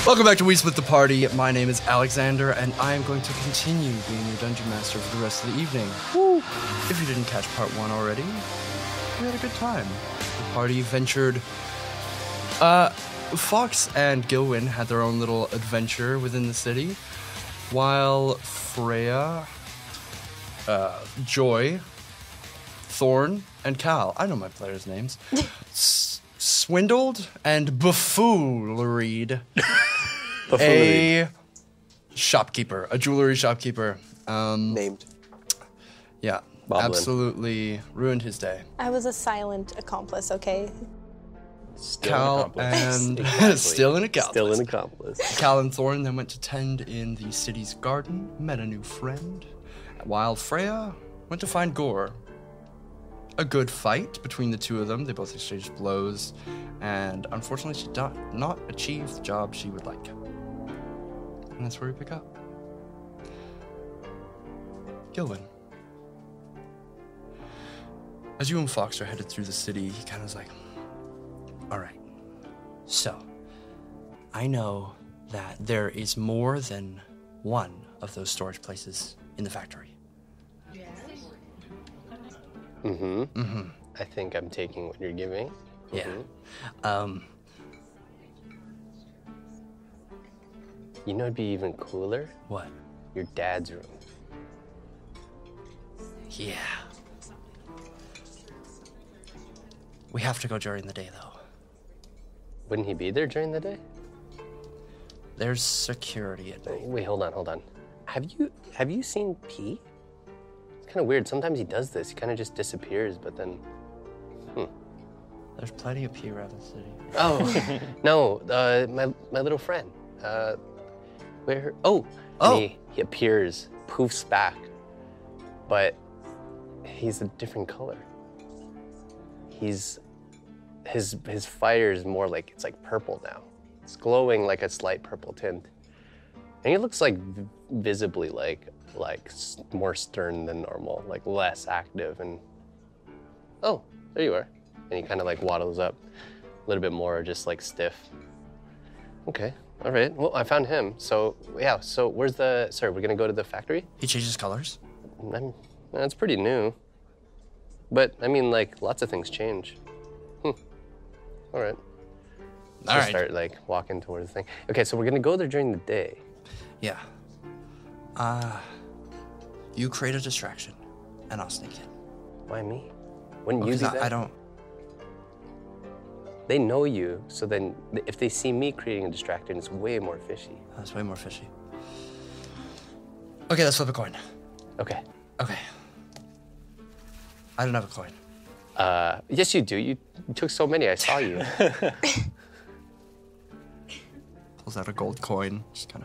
Welcome back to We Split the Party. My name is Alexander, and I am going to continue being your Dungeon Master for the rest of the evening. Woo. If you didn't catch part 1 already, we had a good time. The party ventured... Fox and Gilwyn had their own little adventure within the city, while Freya, Joy, Thorn, and Cal, I know my players' names, swindled and buffoonered a shopkeeper, a jewelry shopkeeper. Named. Yeah, Boblin. Absolutely ruined his day. I was a silent accomplice, okay? Cal and Exactly. Still an accomplice. Still an accomplice. Cal and Thorn then went to tend in the city's garden, met a new friend, while Freya went to find Gore. A good fight between the two of them. They both exchanged blows, and unfortunately she did not achieve the job she would like. And that's where we pick up. Gilwyn. As you and Fox are headed through the city, he kind of was like, all right, so I know that there is more than one of those storage places in the factory. I think I'm taking what you're giving. Yeah. You know, it'd be even cooler? What? Your dad's room. Yeah. We have to go during the day, though. Wouldn't he be there during the day? There's security at night. Wait, hold on. Have you seen P? It's kind of weird. Sometimes he does this. He kind of just disappears, but then... There's plenty of pee around the city. Oh, no, my little friend. Where? Oh. And he appears, poofs back, but he's a different color. His fire is more like, it's like purple now. It's glowing like a slight purple tint. And he looks like visibly like more stern than normal, like less active. And oh, there you are. And he kind of like waddles up a little bit more, just like stiff. Okay, all right. Well, I found him. So yeah, so where's sorry, we're gonna go to the factory? He changes colors? That's pretty new. But I mean, like, lots of things change. All right. All right. Start like walking towards the thing. Okay, so we're gonna go there during the day. Yeah. You create a distraction, and I'll sneak in. Why me? Wouldn't you do that? I don't. They know you, so then if they see me creating a distraction, it's way more fishy. That's way more fishy. Okay, let's flip a coin. Okay. Okay. I don't have a coin. Yes, you do. You took so many. I saw you. Pulls out a gold coin. Just kind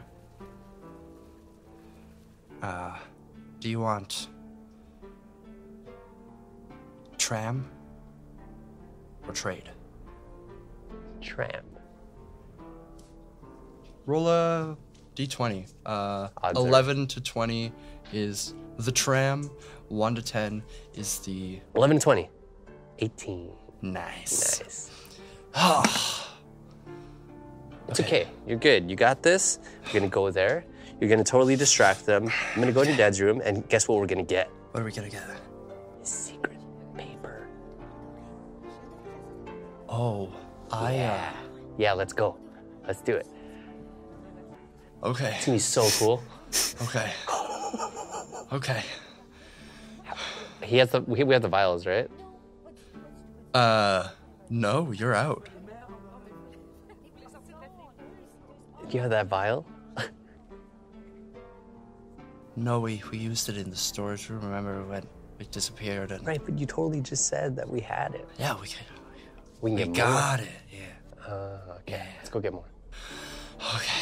of. Do you want tram or trade? Tram. Roll a d20. 11 to 20 is the tram. 1 to 10 is the... 11 to 20. 18. Nice. It's okay. You're good. You got this. You're gonna go there. You're gonna totally distract them. I'm gonna go to your dad's room, and guess what we're gonna get? What are we gonna get? Secret paper. Oh, Yeah, let's go. Let's do it. Okay. It's gonna be so cool. Okay. Okay. We have the vials, right? No, you're out. Do you have that vial? No, we used it in the storage room. Remember when it disappeared and... Right, but you totally just said that we had it. Yeah, We can get more. got it, yeah. Okay, Yeah. let's go get more. Okay.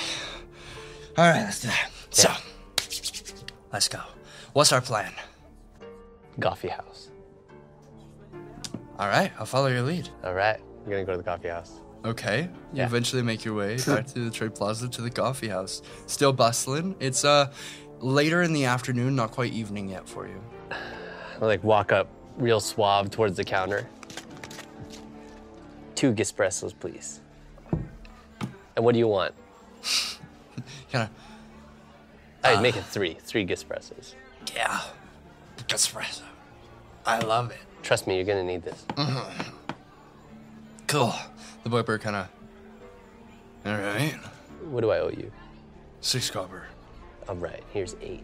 All right, let's do that. So, let's go. What's our plan? Coffee house. All right, I'll follow your lead. All right, we're gonna go to the coffee house. Okay. You Yeah. eventually make your way back to the trade plaza to the coffee house. Still bustling. It's later in the afternoon, not quite evening yet for you. I like walk up real suave towards the counter. 2 espressos, please. And what do you want? Kind of. I'd make it 3 espressos. Yeah. Espresso. I love it. Trust me, you're gonna need this. Cool. The boy bird kind of. All right. What do I owe you? 6 copper. All right, here's 8.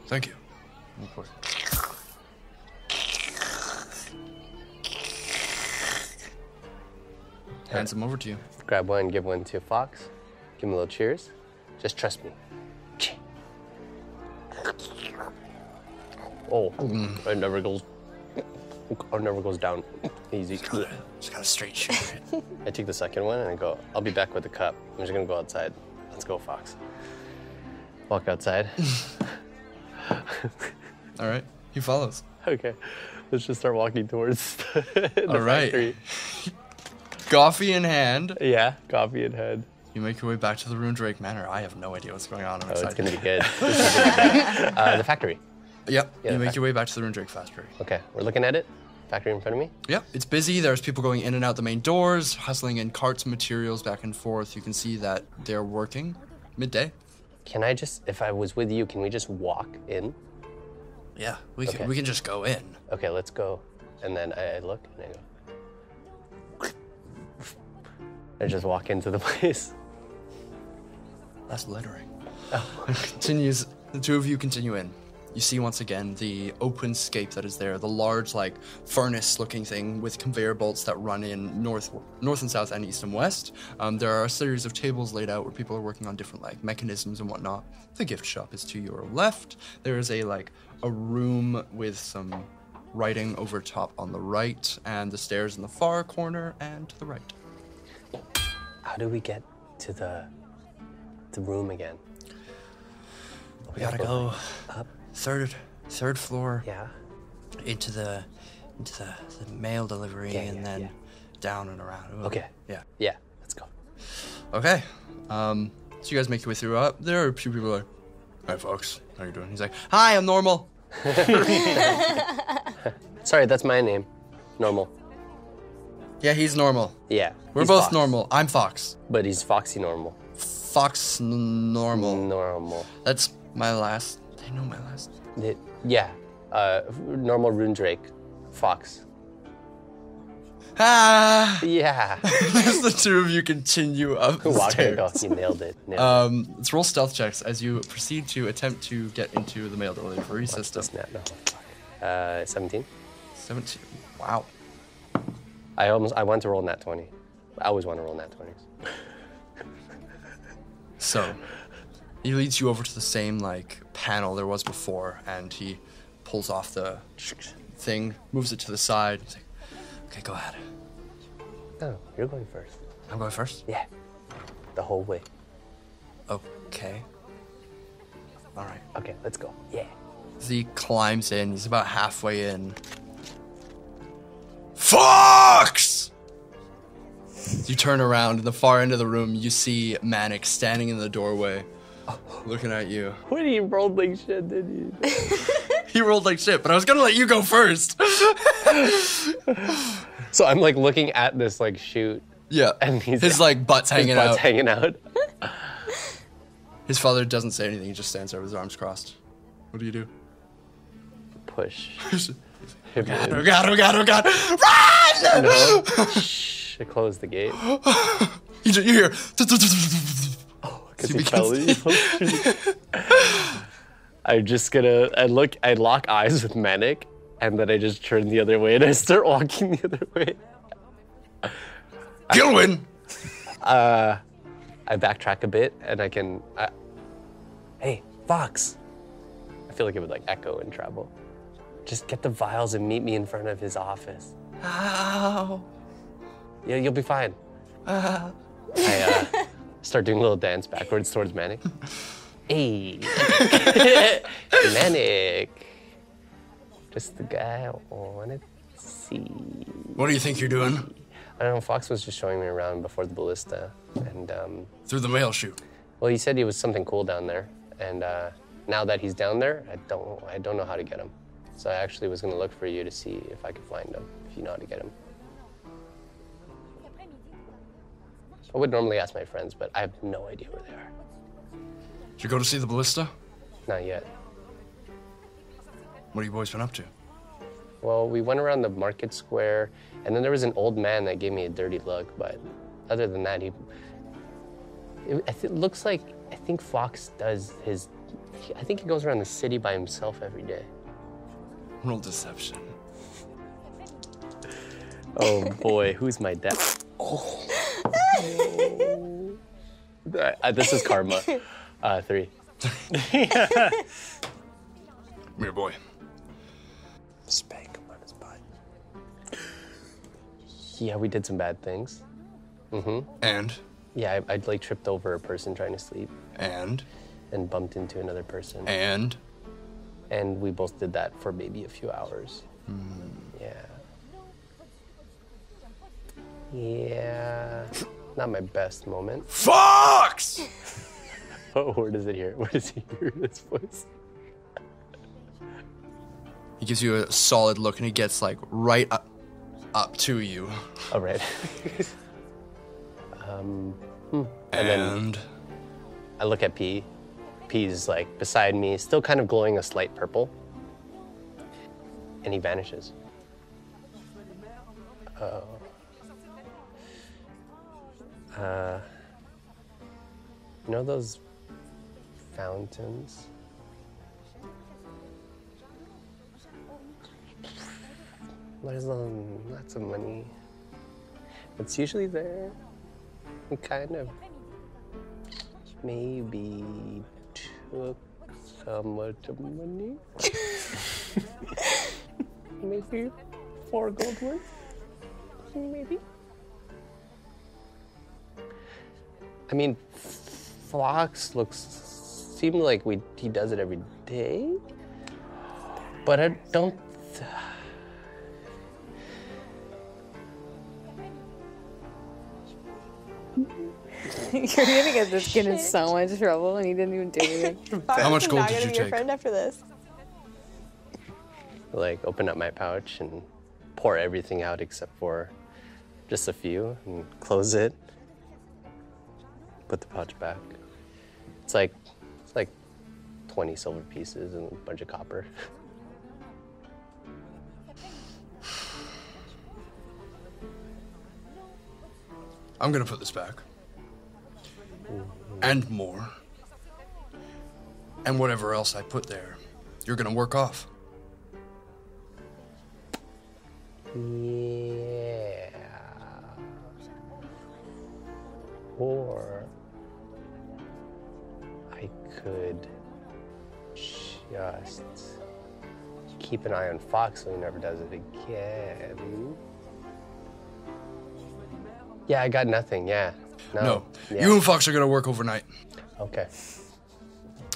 Thank you. Hands them over to you. Grab one, give one to Fox. Give him a little cheers. Just trust me. Oh, it never goes down easy. Just got a straight shoot. I take the second one and I go, I'll be back with the cup. I'm just gonna go outside. Let's go, Fox. Walk outside. All right. He follows. Okay. Let's just start walking towards the All right. factory. Coffee in hand. Yeah, coffee in hand. You make your way back to the Ruined Drake Manor. I have no idea what's going on. I'm Oh, excited. it's gonna be good. This is gonna be good. The factory. Yep. Yeah, You the make your way back to the Ruined Drake factory. Okay, we're looking at it. Factory in front of me. Yep. It's busy. There's people going in and out the main doors, hustling in carts and materials back and forth. You can see that they're working midday. Can I just, if I was with you, can we just walk in? Yeah. Okay. We can just go in. Okay, let's go. And then I look and I go. I just walk into the place. That's littering. Continues. The two of you continue in. You see once again the open scape that is there, the large like furnace-looking thing with conveyor belts that run in north and south and east and west. There are a series of tables laid out where people are working on different like mechanisms and whatnot. The gift shop is to your left. There is a room with some writing over top on the right, and the stairs in the far corner and to the right. How do we get to the room again? We gotta go up. Third floor. Yeah. Into the mail delivery and then down and around. Ooh. Okay. Yeah. Yeah. Let's go. Okay. So you guys make your way through. There are a few people like, "Hi, folks. How you doing?" He's like, "Hi, I'm normal." Sorry, that's my name. Normal. Yeah, he's normal. Yeah. We're he's both Fox. normal. I'm Fox. But he's Foxy Normal. Fox normal. Normal. That's my last. They know my last. Yeah. Normal Runedrake. Fox. Ah! Yeah. As the two of you continue up the Walk and stairs. go. You nailed it. Let's roll stealth checks as you proceed to attempt to get into the mail delivery system. Snap. No. 17. 17. Wow. I want to roll nat 20. I always want to roll nat 20s. So, he leads you over to the same panel there was before, and he pulls off the thing, moves it to the side. He's like, "Okay, go ahead." Oh, you're going first. I'm going first? Yeah. The whole way. Okay. All right. Okay, let's go. Yeah. As he climbs in, he's about halfway in. Fox! As you turn around, in the far end of the room, you see Manic standing in the doorway, looking at you. When he rolled like shit, didn't you? He rolled like shit, but I was gonna let you go first. So I'm looking at this chute. Yeah. And he's his butt's hanging out. hanging out. His father doesn't say anything. He just stands there with his arms crossed. What do you do? Push. Oh God! Oh God! Oh God! Oh God! Run! No. Shh. I closed the gate. You hear? Because he belly. I'm just gonna. I lock eyes with Manic, and then I just turn the other way and I start walking the other way. Gilwin! I backtrack a bit, and I can. Hey, Fox! I feel like it would echo and travel. Just get the vials and meet me in front of his office. Ow! Yeah, you'll be fine. I start doing a little dance backwards towards Manic. Hey, Manic. Just the guy I wanted to see. What do you think you're doing? I don't know, Fox was just showing me around before the ballista, and Through the mail chute. well, he said he was something cool down there, and now that he's down there, I don't know how to get him. So I actually was gonna look for you to see if I could find him, if you know how to get him. I would normally ask my friends, but I have no idea where they are. Did you go to see the ballista? Not yet. What have you boys been up to? Well, we went around the market square, and then there was an old man that gave me a dirty look, but other than that, it looks like, I think Fox does I think he goes around the city by himself every day. Roll deception. Oh boy, who's my dad? Oh. This is karma. 3. Come here, boy. Spank him on his butt. Yeah, we did some bad things. Mm-hmm. And? Yeah, I like tripped over a person trying to sleep. And bumped into another person. And we both did that for maybe a few hours. Yeah. Not my best moment. Fox! Oh, where does it hear? Where does he hear this voice? He gives you a solid look and he gets like right up to you. Oh, right. And then I look at P. P's like beside me, still kind of glowing a slight purple. And he vanishes. You know those fountains? There's lots of money. It's usually there. We kind of maybe took some of the money. Maybe 4 gold worth. Maybe. I mean, Fox seemed like he does it every day, but I don't. You're gonna get this kid in so much trouble, and he didn't even do it. How much gold Not did gonna you be your take? friend after this. Like, open up my pouch and pour everything out except for just a few, and close it. Put the pouch back. It's like 20 silver pieces and a bunch of copper. I'm gonna put this back. And more. And whatever else I put there, you're gonna work off. Yeah. Or I could just keep an eye on Fox so he never does it again. Yeah, I got nothing, yeah. No. Yeah. You and Fox are gonna work overnight. Okay.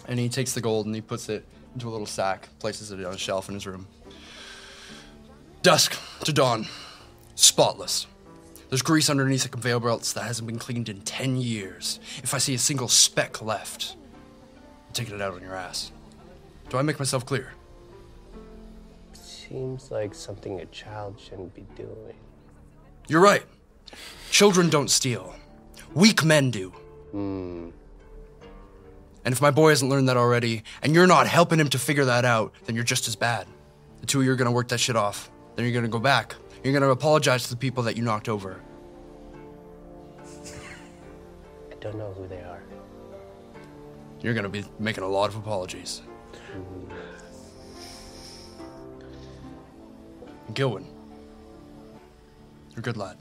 And he takes the gold and he puts it into a little sack, places it on a shelf in his room. Dusk to dawn. Spotless. There's grease underneath the conveyor belts that hasn't been cleaned in 10 years. If I see a single speck left, I'm taking it out on your ass. Do I make myself clear? Seems like something a child shouldn't be doing. You're right. Children don't steal. Weak men do. And if my boy hasn't learned that already, and you're not helping him to figure that out, then you're just as bad. The two of you are gonna work that shit off. Then you're gonna go back. You're gonna apologize to the people that you knocked over. I don't know who they are. You're gonna be making a lot of apologies. Gilwin, you're a good lad.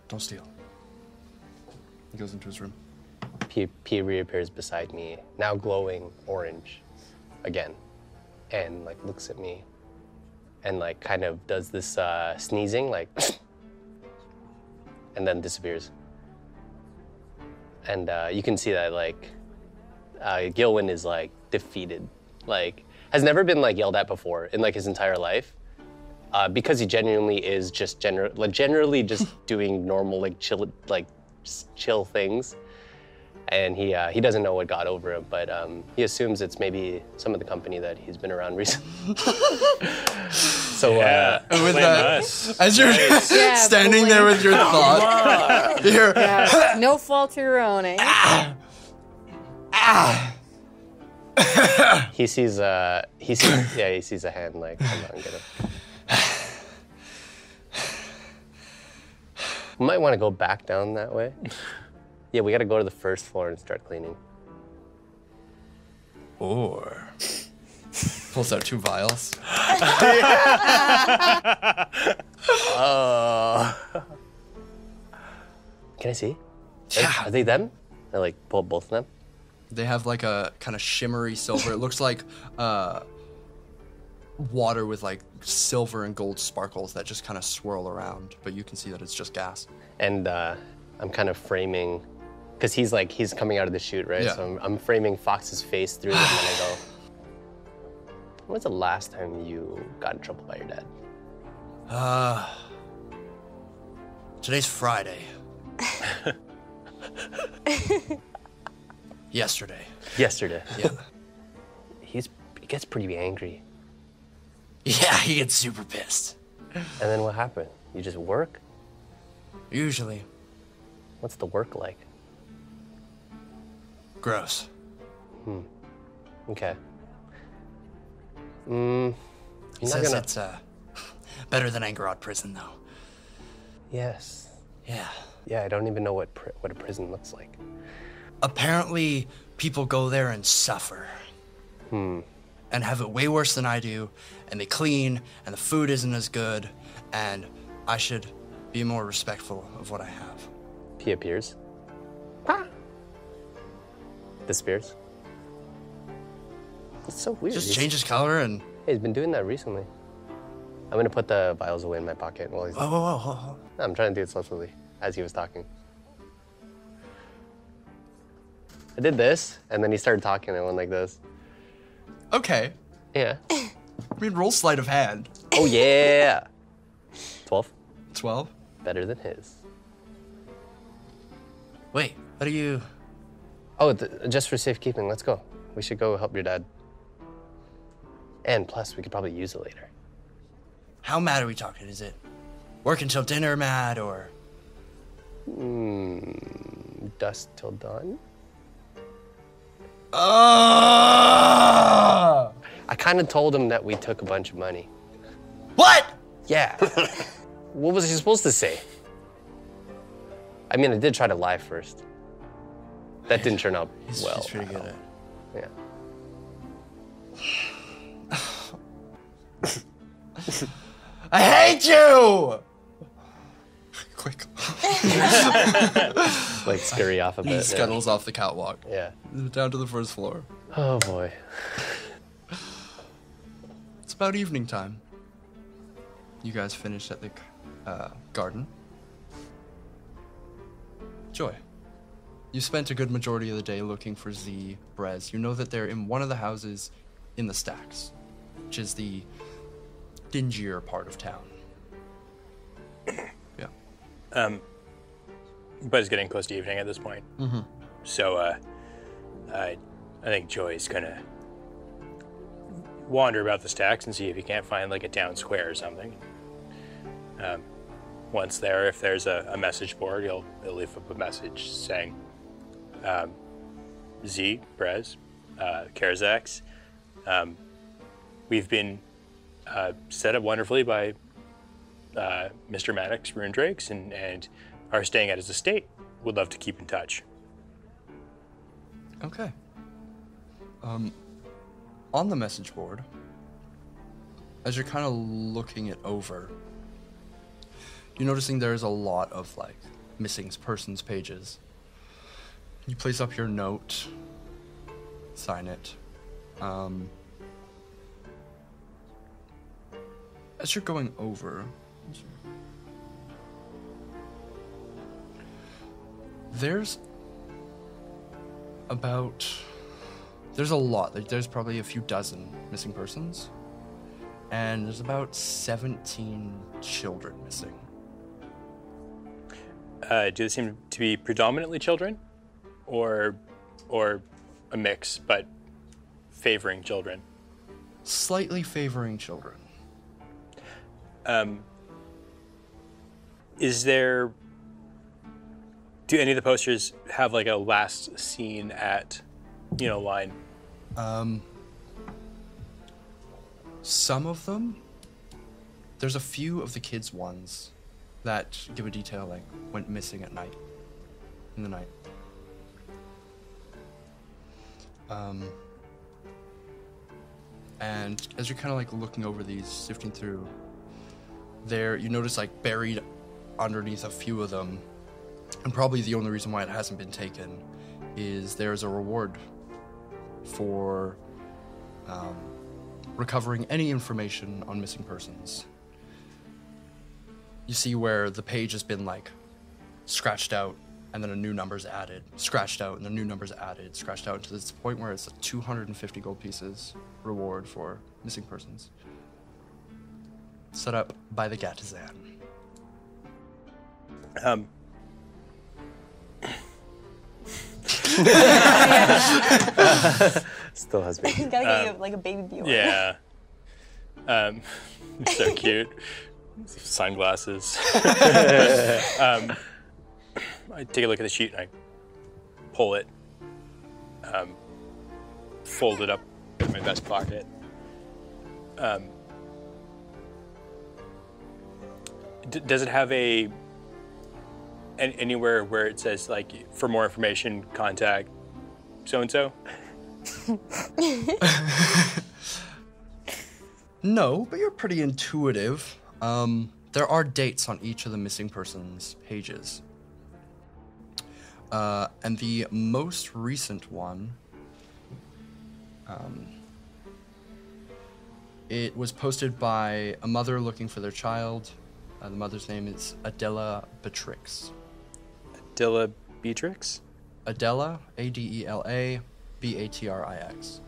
Don't steal. He goes into his room. P reappears beside me, now glowing orange again, and like looks at me and like kind of does this sneezing, like, and then disappears. And you can see that like Gilwin is like defeated, like has never been like yelled at before in like his entire life, because he genuinely is just generally just doing normal like chill things. And he doesn't know what got over him, but he assumes it's maybe some of the company that he's been around recently. So with that, as you're standing there with your thought, you're no fault of your own, eh? he sees a hand like, come on, get him. We might want to go back down that way. Yeah, we got to go to the first floor and start cleaning. Or pulls out 2 vials. Can I see? Yeah. Are they them? I like pull both of them. They have like a kind of shimmery silver. It looks like water with like silver and gold sparkles that just kind of swirl around, but you can see that it's just gas. And I'm kind of framing, because he's coming out of the chute, right? Yeah. So I'm framing Fox's face through them, and I go, when was the last time you got in trouble by your dad? Today's Friday. Yesterday. Yeah. He gets pretty angry. Yeah, he gets super pissed. And then what happened? You just work? Usually. What's the work like? Gross. Okay. He says it's better than Angarod prison, though. Yes. Yeah. Yeah, I don't even know what a prison looks like. Apparently, people go there and suffer. And have it way worse than I do, and they clean, and the food isn't as good, and I should be more respectful of what I have. He appears. Disappears. It's so weird. Just changes color and... Hey, he's been doing that recently. I'm gonna put the vials away in my pocket while he's... Whoa. I'm trying to do it slowly as he was talking. I did this, and then he started talking, and I went like this. Okay. Yeah. I mean, roll sleight of hand. Oh, yeah. 12. 12? Better than his. Wait, what are you... Oh, just for safekeeping, let's go. We should go help your dad. And plus, we could probably use it later. How mad are we talking? Is it work until dinner mad, or... Dusk till dawn? I kind of told him that we took a bunch of money. What? Yeah. What was he supposed to say? I mean, I did try to lie first. That didn't turn out well. He's pretty good at it. Yeah. I hate you! Quick. Like scurry off a bit. He scuttles off the catwalk. Yeah. Down to the first floor. Oh boy. It's about evening time. You guys finish at the garden. Joy, you spent a good majority of the day looking for Z, Brez. You know that they're in one of the houses in the stacks, which is the dingier part of town. Yeah. But it's getting close to evening at this point. Mm-hmm. So I think Joy's gonna wander about the stacks and see if he can't find like a town square or something. Once there, if there's a message board, he'll leave up a message saying, Z, Brez, Karazax, we've been set up wonderfully by Mr. Maddox, Rune Drakes, and are staying at his estate. Would love to keep in touch. Okay. On the message board, as you're kind of looking it over, you're noticing there's a lot of like missing persons pages. You place up your note, sign it. As you're going over, there's a lot. Like, there's probably a few dozen missing persons, and there's about 17 children missing. Do they seem to be predominantly children, or a mix, but favoring children? Slightly favoring children. Do any of the posters have like a last scene at, line? Some of them. There's a few of the kids' ones that give a detail like went missing at night. In the night. And as you're kind of like looking over these, sifting through, there you notice like buried underneath a few of them, and probably the only reason why it hasn't been taken is there's a reward for recovering any information on missing persons. You see where the page has been like scratched out, and then a new number's added, scratched out, and the new number's added, scratched out, to this point where it's a 250 gold pieces reward for missing persons. Set up by the Gatazan. Still has been. Gotta get you like a baby viewer. Yeah. So cute. Sunglasses. I take a look at the sheet and I pull it, fold it up in my vest pocket. Does it have anywhere where it says like, for more information, contact so-and-so? No, but you're pretty intuitive. There are dates on each of the missing persons pages. And the most recent one, it was posted by a mother looking for their child. The mother's name is Adela Beatrix. Adela Beatrix? Adela, Adela, Batrix.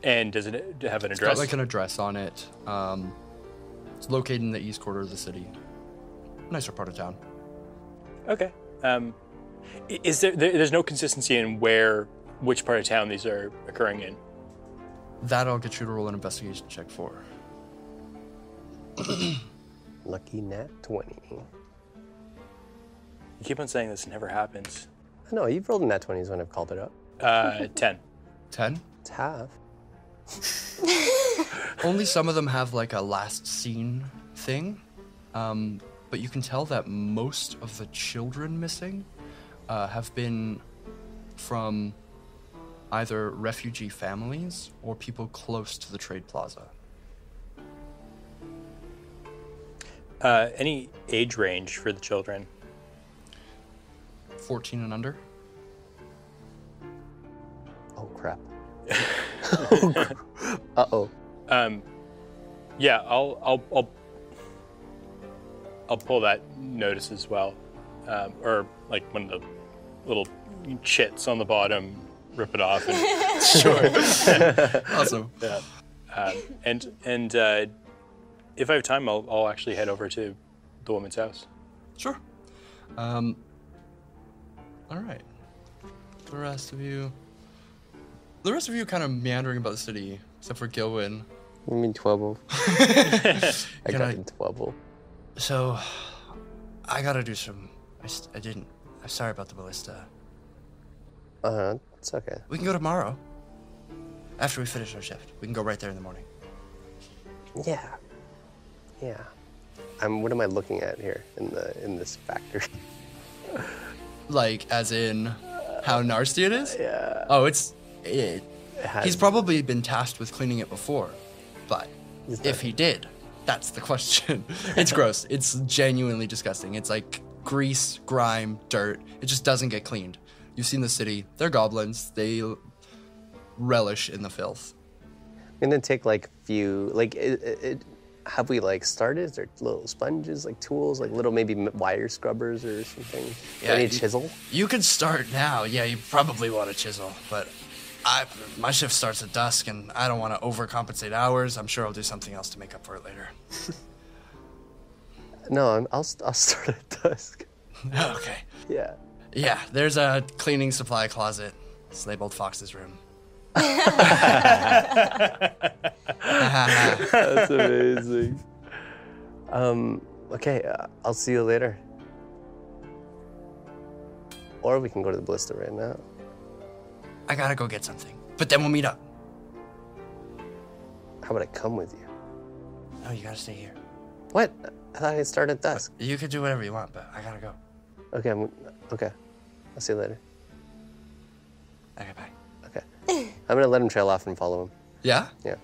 And does it have an It's address? got like an address on it. It's located in the east quarter of the city. Nicer part of town. Okay. Is there's no consistency in which part of town these are occurring in? That I'll get you to roll an investigation check for. Lucky nat 20. You keep on saying this never happens. No, you've rolled a nat 20s when I've called it up. 10. 10? It's half. Only some of them have like a last scene thing. But you can tell that most of the children missing have been from either refugee families or people close to the trade plaza. Any age range for the children? 14 and under. Oh, crap. Uh-oh. Yeah, I'll pull that notice as well, or like one of the little chits on the bottom, rip it off. And Sure. Awesome. Yeah. And if I have time, I'll actually head over to the woman's house. Sure. All right. The rest of you kind of meandering about the city, except for Gilwyn. You mean 12? I got in 12. So, I gotta do some. I'm sorry about the ballista. It's okay. We can go tomorrow. After we finish our shift, we can go right there in the morning. Yeah. What am I looking at here in this factory? Like, as in, how nasty it is? Yeah. Oh, he's Has- probably been tasked with cleaning it before, but Is if that- he did, that's the question. It's gross. It's genuinely disgusting. It's like grease, grime, dirt. It just doesn't get cleaned. You've seen the city. They're goblins. They relish in the filth. I'm gonna take like few, like, have we like started? Is there little sponges, like tools, like little maybe wire scrubbers or something? Yeah, Any you- chisel? You could start now. Yeah, you probably want a chisel, but my shift starts at dusk, and I don't want to overcompensate hours. I'm sure I'll do something else to make up for it later. No, I'll start at dusk. Okay. Yeah. Yeah, there's a cleaning supply closet. It's labeled Fox's room. That's amazing. Okay, I'll see you later. Or we can go to the ballista right now. I gotta go get something, but then we'll meet up. How about I come with you? No, you gotta stay here. What? I thought I'd start at dusk. You could do whatever you want, but I gotta go. Okay, okay. I'll see you later. Okay, bye. Okay. I'm gonna let him trail off and follow him. Yeah? Yeah,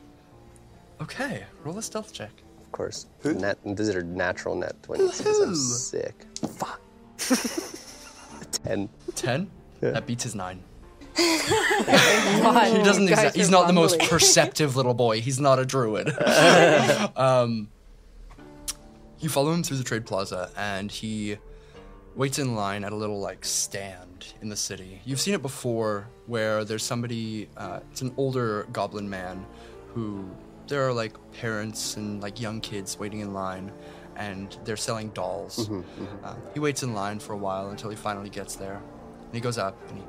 Okay, roll a stealth check. of course. These are natural net 20s. 'Cause I'm sick. Fuck. 10. 10? Yeah. That beats his 9. God, He doesn't you guys he's are not the most mumbling. perceptive little boy. He's not a druid. You follow him through the trade plaza, and he waits in line at a little like stand in the city. You've seen it before, where there's somebody. It's an older goblin man, who there are like parents and like young kids waiting in line, and they're selling dolls. He waits in line for a while until he finally gets there, and he goes up and he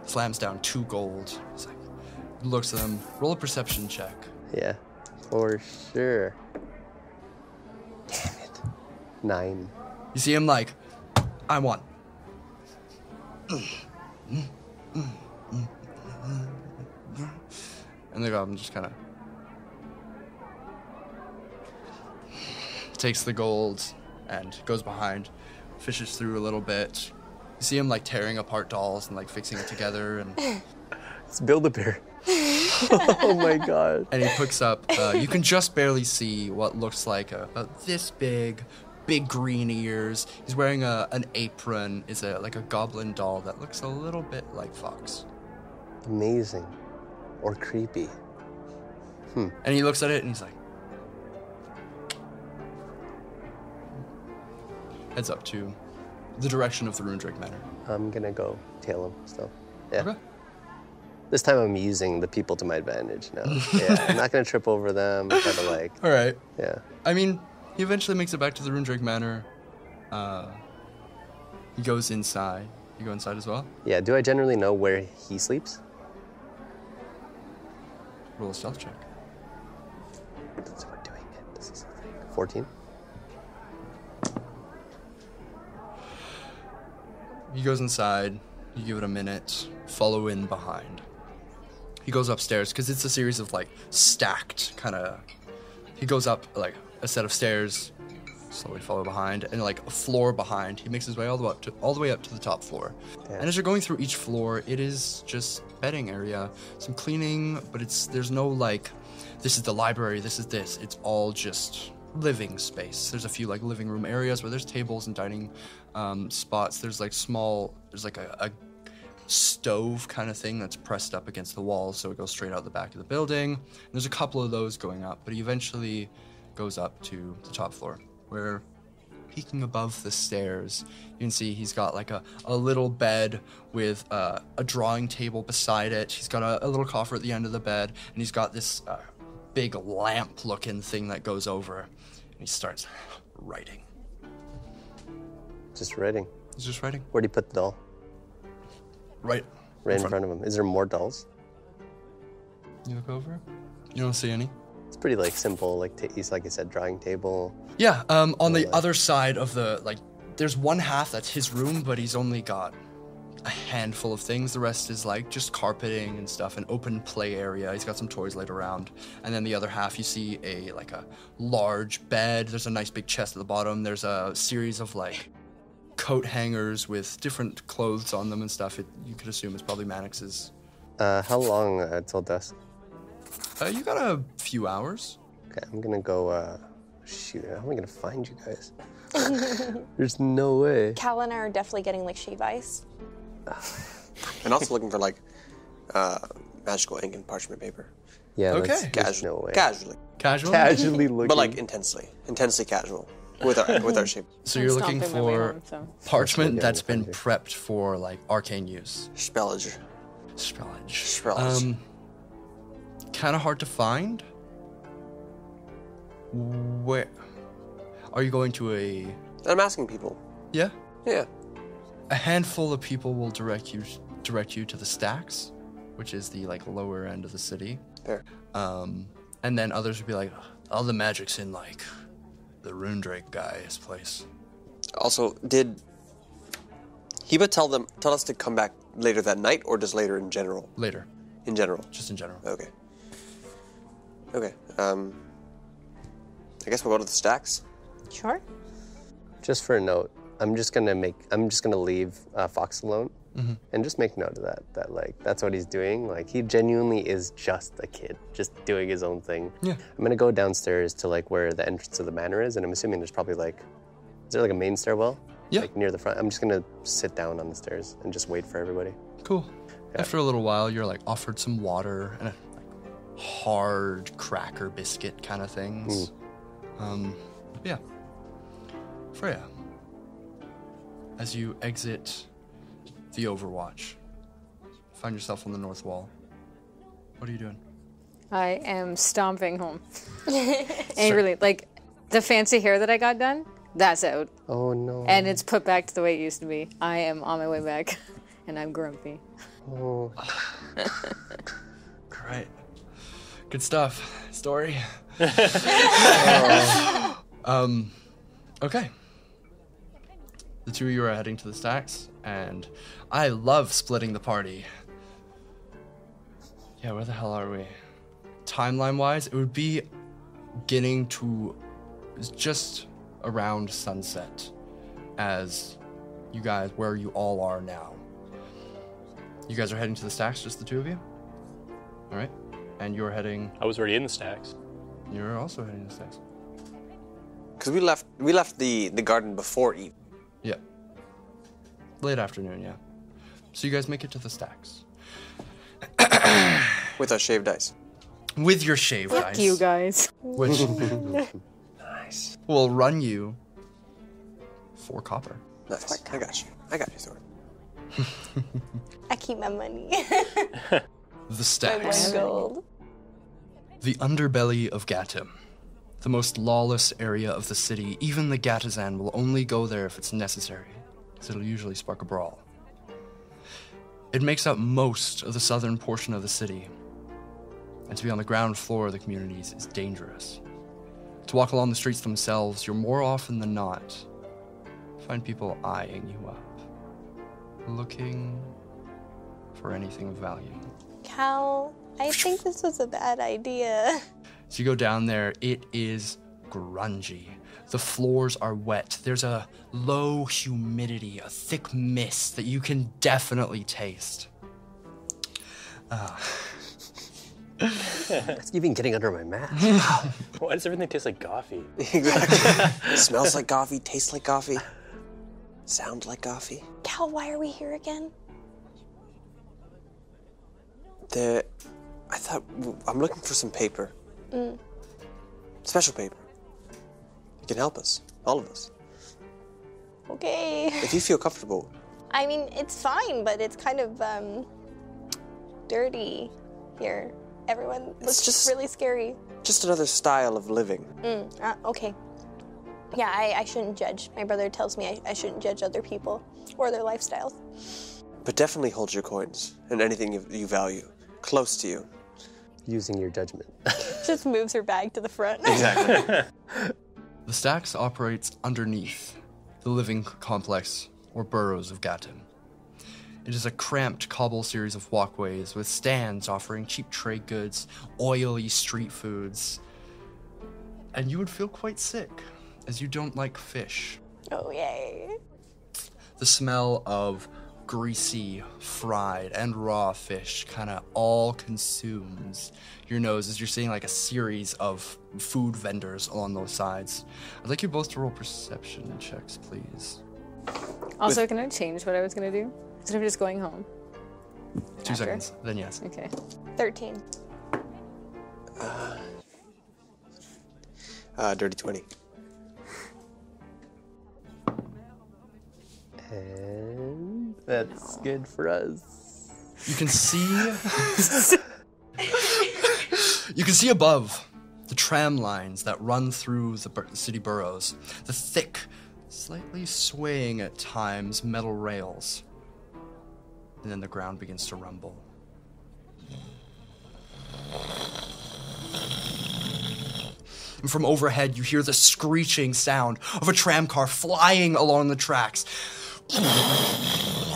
slams down 2 gold. He's like, looks at them. Roll a perception check. Yeah, for sure. Damn it. 9. You see him like, I want. And the goblin just kind of takes the gold and goes behind, fishes through a little bit. You see him like tearing apart dolls and like fixing it together, and It's Build-A-Bear. Oh my god. he picks up. You can just barely see what looks like about this big green ears. He's wearing an apron. Is like a goblin doll that looks a little bit like Fox. Amazing. Or creepy. And he looks at it and he's like, heads up to the direction of the Runedrake Manor. I'm gonna go tail him still. Yeah. Okay. This time I'm using the people to my advantage now. Yeah, I'm not gonna trip over them. Try to like, All right. yeah. I mean, he eventually makes it back to the Runedrake Manor. He goes inside. You go inside as well? Yeah, do I generally know where he sleeps? Roll a stealth check. That's what we're doing it. This is the thing. 14? He goes inside. You give it a minute. Follow in behind. He goes upstairs because it's a series of like stacked kind of. He goes up like a set of stairs. Slowly follow behind, and like a floor behind. He makes his way all the way up to the top floor. Yeah. And as you're going through each floor, it is just bedding area, some cleaning, but there's no like, this is the library, this is this. It's all just living space. There's a few like living room areas where there's tables and dining spots. There's like a stove kind of thing that's pressed up against the wall, so it goes straight out the back of the building. And there's a couple of those going up, but he eventually goes up to the top floor, where peeking above the stairs, you can see he's got like a little bed with a drawing table beside it. He's got a little coffer at the end of the bed, and he's got this big lamp-looking thing that goes over. And he starts writing. Just writing. He's just writing. Where'd he put the doll? Right Right in front of him. Is there more dolls? You look over. You don't see any. It's pretty like simple, like he's like I said, drawing table. Yeah, on the other side of the, like, there's one half that's his room, but he's only got a handful of things. The rest is like just carpeting and stuff, an open play area. He's got some toys laid around. And then the other half, you see a large bed. There's a nice big chest at the bottom. There's a series of like coat hangers with different clothes on them and stuff. You could assume it's probably Mannix's. How long till dusk? You got a few hours. Okay, I'm gonna go, shoot, how am I gonna find you guys? There's no way. Cal and I are definitely getting like shave ice. And also looking for like magical ink and parchment paper. Yeah, Okay. there's no way. Casually. Casual? Casually looking. But like intensely casual with our shape. So you're looking Stomping my way for home, so. parchment That's that's what I'm been doing. prepped for like arcane use. Spellage. Spellage. Kind of hard to find. Where? Are you going to a... I'm asking people. Yeah? Yeah. A handful of people will direct you to the Stacks, which is the like lower end of the city. There. And then others will be like, all the magic's in like the Runedrake guy's place. Also, did Heba tell us to come back later that night, or just later in general? Later. In general. Just in general. Okay. Okay. I guess we'll go to the Stacks. Sure. Just for a note, I'm just gonna leave Fox alone, and just make note of that. That like that's what he's doing. Like he genuinely is just a kid, just doing his own thing. Yeah. I'm gonna go downstairs to like where the entrance of the manor is, and I'm assuming there's probably like, is there like a main stairwell? Yeah. Like near the front. I'm just gonna sit down on the stairs and just wait for everybody. Cool. After a little while, you're like offered some water and hard cracker biscuit kind of things. Yeah. Freya, as you exit the Overwatch, find yourself on the north wall. What are you doing? I am stomping home. Angrily. Like, the fancy hair that I got done, that's out. Oh no. And it's put back to the way it used to be. I am on my way back, and I'm grumpy. Oh. Great. Good stuff. Story. Okay. The two of you are heading to the Stacks, and I love splitting the party. Yeah, where the hell are we? Timeline-wise, it would be getting to just around sunset as you guys, where you all are now. You guys are heading to the Stacks, just the two of you? All right. And you're heading... I was already in the Stacks. You're also heading to the Stacks. Because we left the garden before Eve. Yeah. Late afternoon, yeah. So you guys make it to the Stacks. With our shaved ice. With your shaved ice. Fuck you guys. Which Nice. will run you 4 copper. Nice. I got you. Thor. I keep my money. The Stacks. 1 gold. The underbelly of Gatim. The most lawless area of the city. Even the Gatazan will only go there if it's necessary, because it'll usually spark a brawl. It makes up most of the southern portion of the city, and to be on the ground floor of the communities is dangerous. To walk along the streets themselves, you're more often than not find people eyeing you up, looking for anything of value. Cal, I think this was a bad idea. So you go down there, it is grungy. The floors are wet. There's a low humidity, a thick mist that you can definitely taste. It's even getting under my mask. Why does everything taste like coffee? Exactly. Smells like coffee, tastes like coffee, sounds like coffee. Cal, why are we here again? I'm looking for some paper. Special paper. You can help us, all of us. Okay. If you feel comfortable. I mean, it's fine, but it's kind of, dirty here. Everyone looks just- really scary. Just another style of living. Okay. Yeah, I shouldn't judge. My brother tells me I shouldn't judge other people or their lifestyles. But definitely hold your coins and anything you value close to you. Using your judgment. Just moves her bag to the front. Exactly. The Stacks operates underneath the living complex or burrows of Gatim. It is a cramped cobble series of walkways with stands offering cheap trade goods, oily street foods, and you would feel quite sick, as you don't like fish. Oh, yay. The smell of greasy, fried, and raw fish kind of all consumes your nose as you're seeing like a series of food vendors along those sides. I'd like you both to roll perception checks, please. Also, can I change what I was going to do? Instead of just going home. 2 After? seconds, then yes. Okay. 13. Dirty 20. And that's good for us. You can see... you can see above the tram lines that run through the city boroughs, the thick, slightly swaying at times metal rails. And then the ground begins to rumble. And from overhead, you hear the screeching sound of a tram car flying along the tracks.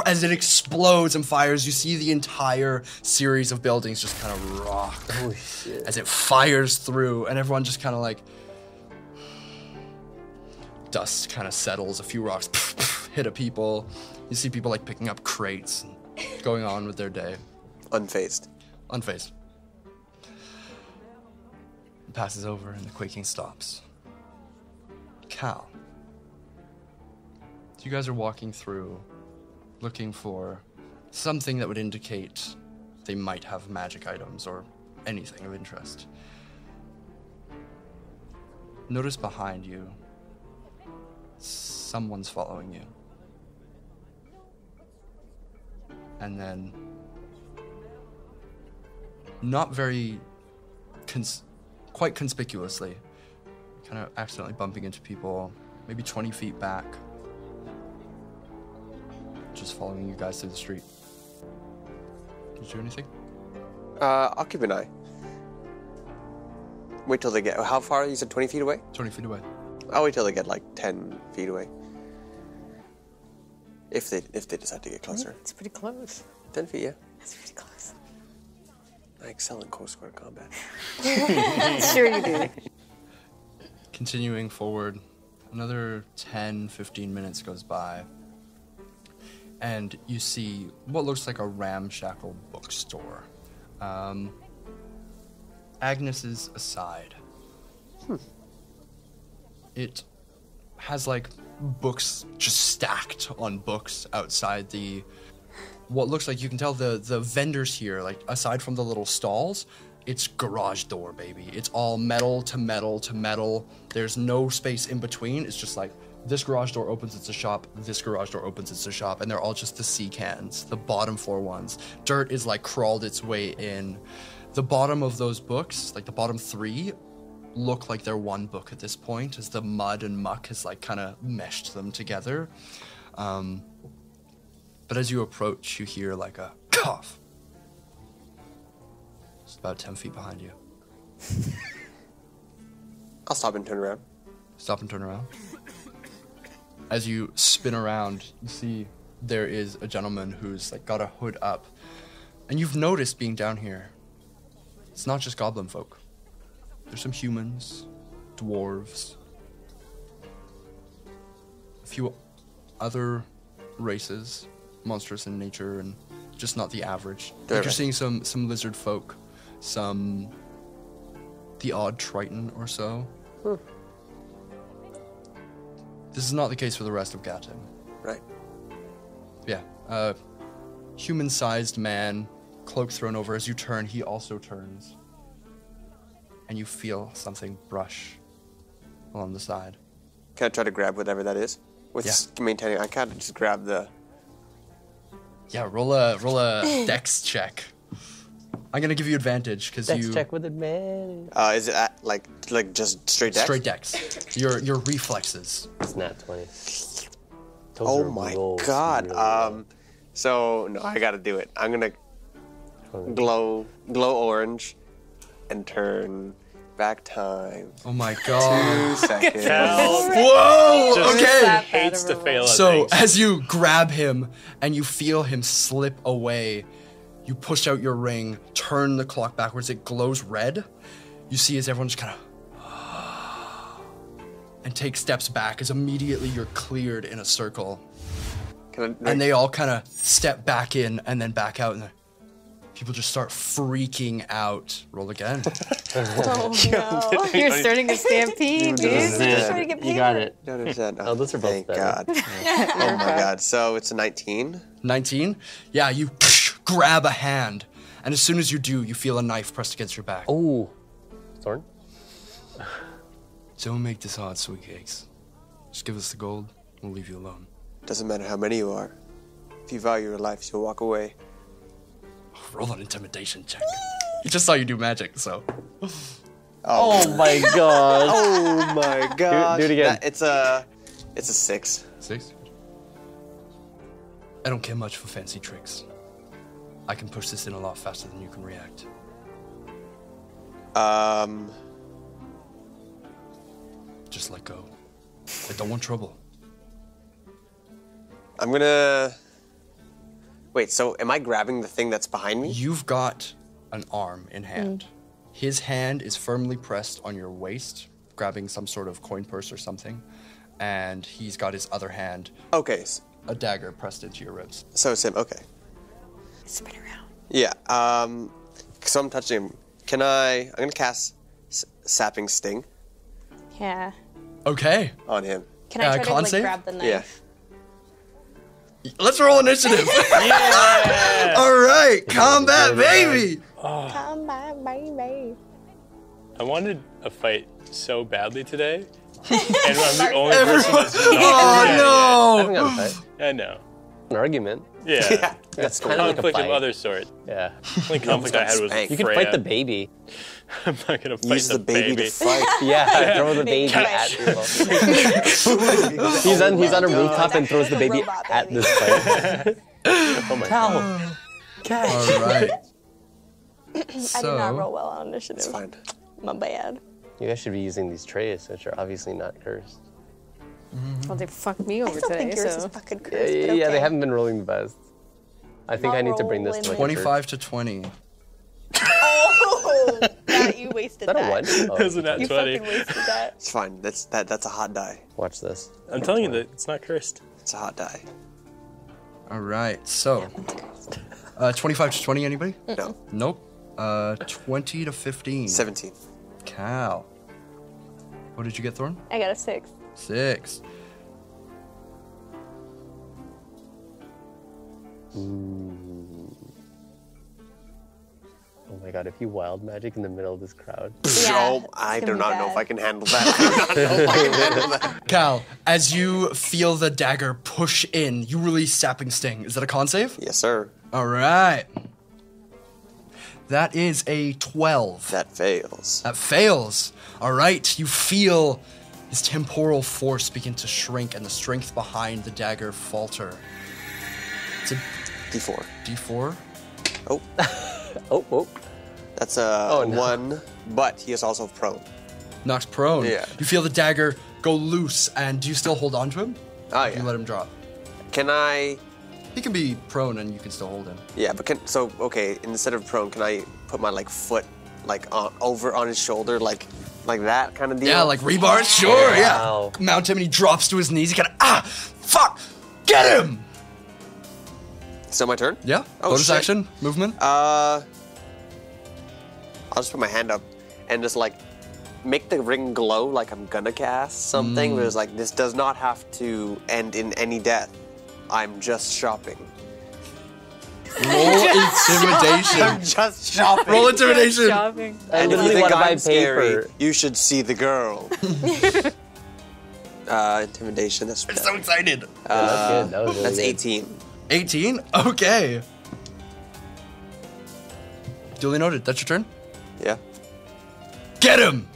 As it explodes and fires, you see the entire series of buildings just kind of rock. Holy shit. As it fires through, and everyone just kind of like... Dust kind of settles, a few rocks hit at people. You see people like picking up crates and going on with their day. Unfazed. Unfazed. It passes over and the quaking stops. Cal. So you guys are walking through, looking for something that would indicate they might have magic items or anything of interest. Notice behind you, someone's following you. And then, not very, quite conspicuously, kind of accidentally bumping into people, maybe 20 feet back, just following you guys through the street. Did you do anything? I'll keep an eye. Wait till they get, how far? You said 20 feet away? 20 feet away. I'll wait till they get like 10 feet away. If they decide to get closer. It's pretty close. 10 feet, yeah. That's pretty close. I excel in close quarter combat. Sure you do. Continuing forward, another 10, 15 minutes goes by, and you see what looks like a ramshackle bookstore. Agnes's aside. It has like books just stacked on books outside the, what looks like, you can tell the vendors here, like aside from the little stalls, it's garage door, baby. It's all metal to metal to metal. There's no space in between. It's just like this garage door opens, it's a shop. This garage door opens, it's a shop. And they're all just the sea cans, the bottom floor ones. Dirt is like crawled its way in. The bottom of those books, like the bottom three, look like they're one book at this point, as the mud and muck has like kind of meshed them together. But as you approach, you hear like a cough. It's about 10 feet behind you. I'll stop and turn around. Stop and turn around. As you spin around, you see there is a gentleman who's like got a hood up. And you've noticed being down here, it's not just goblin folk. There's some humans, dwarves, a few other races, monstrous in nature and just not the average. Like you're seeing some lizard folk, the odd triton or so. This is not the case for the rest of Gatton. Right. Yeah, human-sized man, cloak thrown over. As you turn, he also turns. And you feel something brush along the side. Can I try to grab whatever that is? With maintaining, I can't just grab the... Yeah, roll a dex check. I'm gonna give you advantage because you... Dex check with advantage. Is it like just straight dex? Straight dex. Your reflexes. It's not 20. Oh my god. So, no, I gotta do it. I'm gonna glow orange and turn back time. Oh my god. 2 seconds. Cal Whoa! just Okay. hates to fail at So things. as you grab him and you feel him slip away, you push out your ring, turn the clock backwards, it glows red. You see as everyone just kind of and take steps back as immediately you're cleared in a circle. And they all kind of step back in and then back out, and people just start freaking out. Roll again. Oh no. You're starting a stampede, dude. Just trying to get You got it. Don't understand. Oh, those are both Thank better. God. Oh my God. So it's a 19. 19? Yeah, you grab a hand, and as soon as you do, you feel a knife pressed against your back. Oh. Thorn? Don't make this hard, sweet cakes. Just give us the gold, we'll leave you alone. Doesn't matter how many you are. If you value your life, you'll walk away. Roll an intimidation check. You just saw you do magic, so. Oh my god. Oh my god. Do it again. It's a 6. 6? I don't care much for fancy tricks. I can push this in a lot faster than you can react. Just let go. I don't want trouble. I'm gonna... Wait, so am I grabbing the thing that's behind me? You've got an arm in hand. His hand is firmly pressed on your waist, grabbing some sort of coin purse or something. And he's got his other hand, Okay, a dagger pressed into your ribs. so it's him, okay. Spin around. Yeah, so I'm touching him. I'm gonna cast Sapping Sting Yeah. Okay. on him. Can I try to con like save? grab the knife? Yeah. Let's roll initiative. Yeah! All right, combat, baby. Come back, baby. I wanted a fight so badly today, and I'm the only person that's not Oh I haven't got a fight. I know. An argument. Yeah. That's kind of like a Conflict of fight. other sort. Yeah. The only conflict I had was Spank. with You can Freya. fight the baby. I'm not gonna fight Use the baby to fight. Yeah, throw the baby Baby. at people. he's on a rooftop and throws the Like a baby robot at baby. this fight. Oh my god. All right. I did not roll well on initiative. It's fine. My bad. You guys should be using these trays, which are obviously not cursed. Well, they fucked me I over still today, think yours is so. fucking cursed, Yeah, but okay. they haven't been rolling the best. I think I'll I need to bring this roll to my in 25 to 20. Oh, that you wasted Is that a that. one? Oh, Isn't that You 20? fucking wasted that. It's fine. That's a hot die. watch this. I'm telling you that it's not cursed. It's a hot die. All right, so 25 to 20, anybody? No. Nope. 20 to 15. 17. Cal. What did you get, Thorn? I got a 6. 6. Oh my god, if you wild magic in the middle of this crowd. Yeah, Oh, it's I gonna do be not know bad. if I can handle that. Cal, as you feel the dagger push in, you release Sapping Sting. Is that a con save? Yes, sir. All right. That is a 12. That fails. That fails. All right, you feel his temporal force begin to shrink and the strength behind the dagger falter. It's a D4. D4. Oh, Oh. that's a Oh, no. 1, but he is also prone. Knocks prone. Yeah. You feel the dagger go loose, and do you still hold on to him? Oh, You yeah. let him drop. Can I... He can be prone, and you can still hold him. Yeah, but okay, instead of prone, can I put my, foot, over on his shoulder, like that kind of deal? Yeah, like rebar? Sure, Wow. yeah. Mount him, and he drops to his knees. He kind of, fuck! Get him! Still my turn? Yeah. Oh, Bonus shit. action, movement. I'll just put my hand up and just, make the ring glow like I'm gonna cast something. But it's like, this does not have to end in any death. I'm just shopping. Roll intimidation. Just shopping. Roll intimidation. Shopping. I And if you literally think want to buy I'm scary, paper. you should see the girl. Intimidation. That's I'm so excited. That's good. That was really that's good. 18. 18? Okay. Duly noted. That's your turn. Yeah. Get him!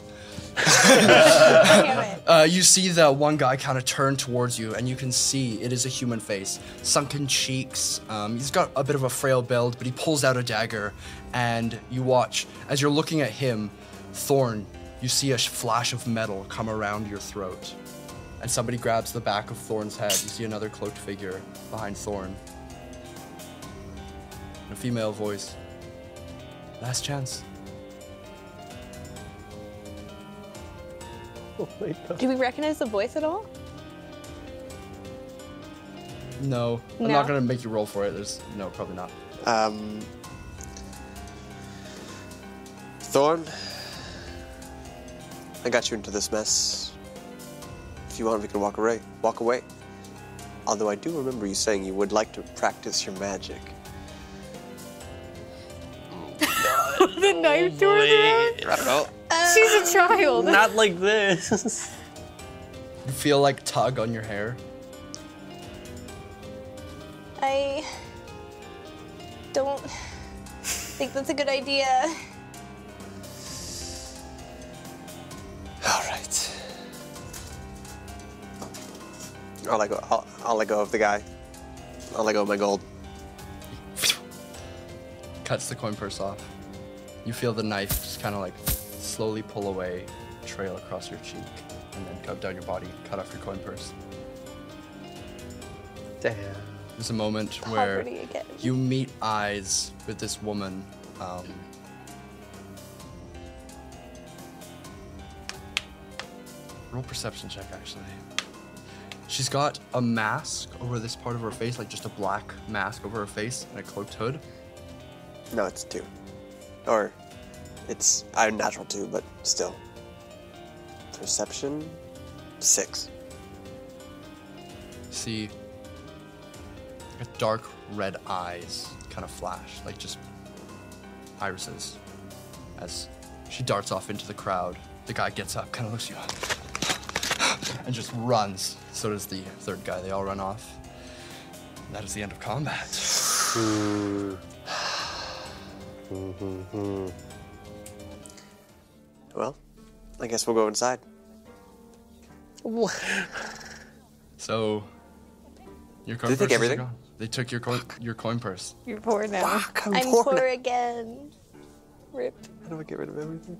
Damn it. You see the one guy kind of turn towards you, and you can see it is a human face. Sunken cheeks. He's got a bit of a frail build, but he pulls out a dagger, and you watch. As you're looking at him, Thorn, you see a flash of metal come around your throat. And somebody grabs the back of Thorn's head. You see another cloaked figure behind Thorn. And a female voice. Last chance. Oh my god. Do we recognize the voice at all? No, I'm No? not gonna make you roll for it. No, probably not. Thorn, I got you into this mess. If you want, we can walk away. Although I do remember you saying you would like to practice your magic. The knife to her throat? I don't know. She's a child. Not like this. You feel like tug on your hair. I don't think that's a good idea. I'll let go. I'll let go of the guy. I'll let go of my gold. Cuts the coin purse off. You feel the knife just kind of like slowly pull away, trail across your cheek, and then cut down your body, cut off your coin purse. Damn. There's a moment where Poverty again. you meet eyes with this woman. Roll perception check, actually. She's got a mask over this part of her face, like just a black mask over her face and a cloaked hood. No, it's 2. Or, I'm natural 2, but still. Perception, 6. See, like dark red eyes kind of flash, like just irises. As she darts off into the crowd, the guy gets up, kind of looks at you, and just runs. So does the third guy. They all run off. And that is the end of combat. Well, I guess we'll go inside. So, your coin Did they purse take everything? Gone. They took your coin purse. You're poor now. Fuck, I'm poor poor now. again. Rip. How do I get rid of everything?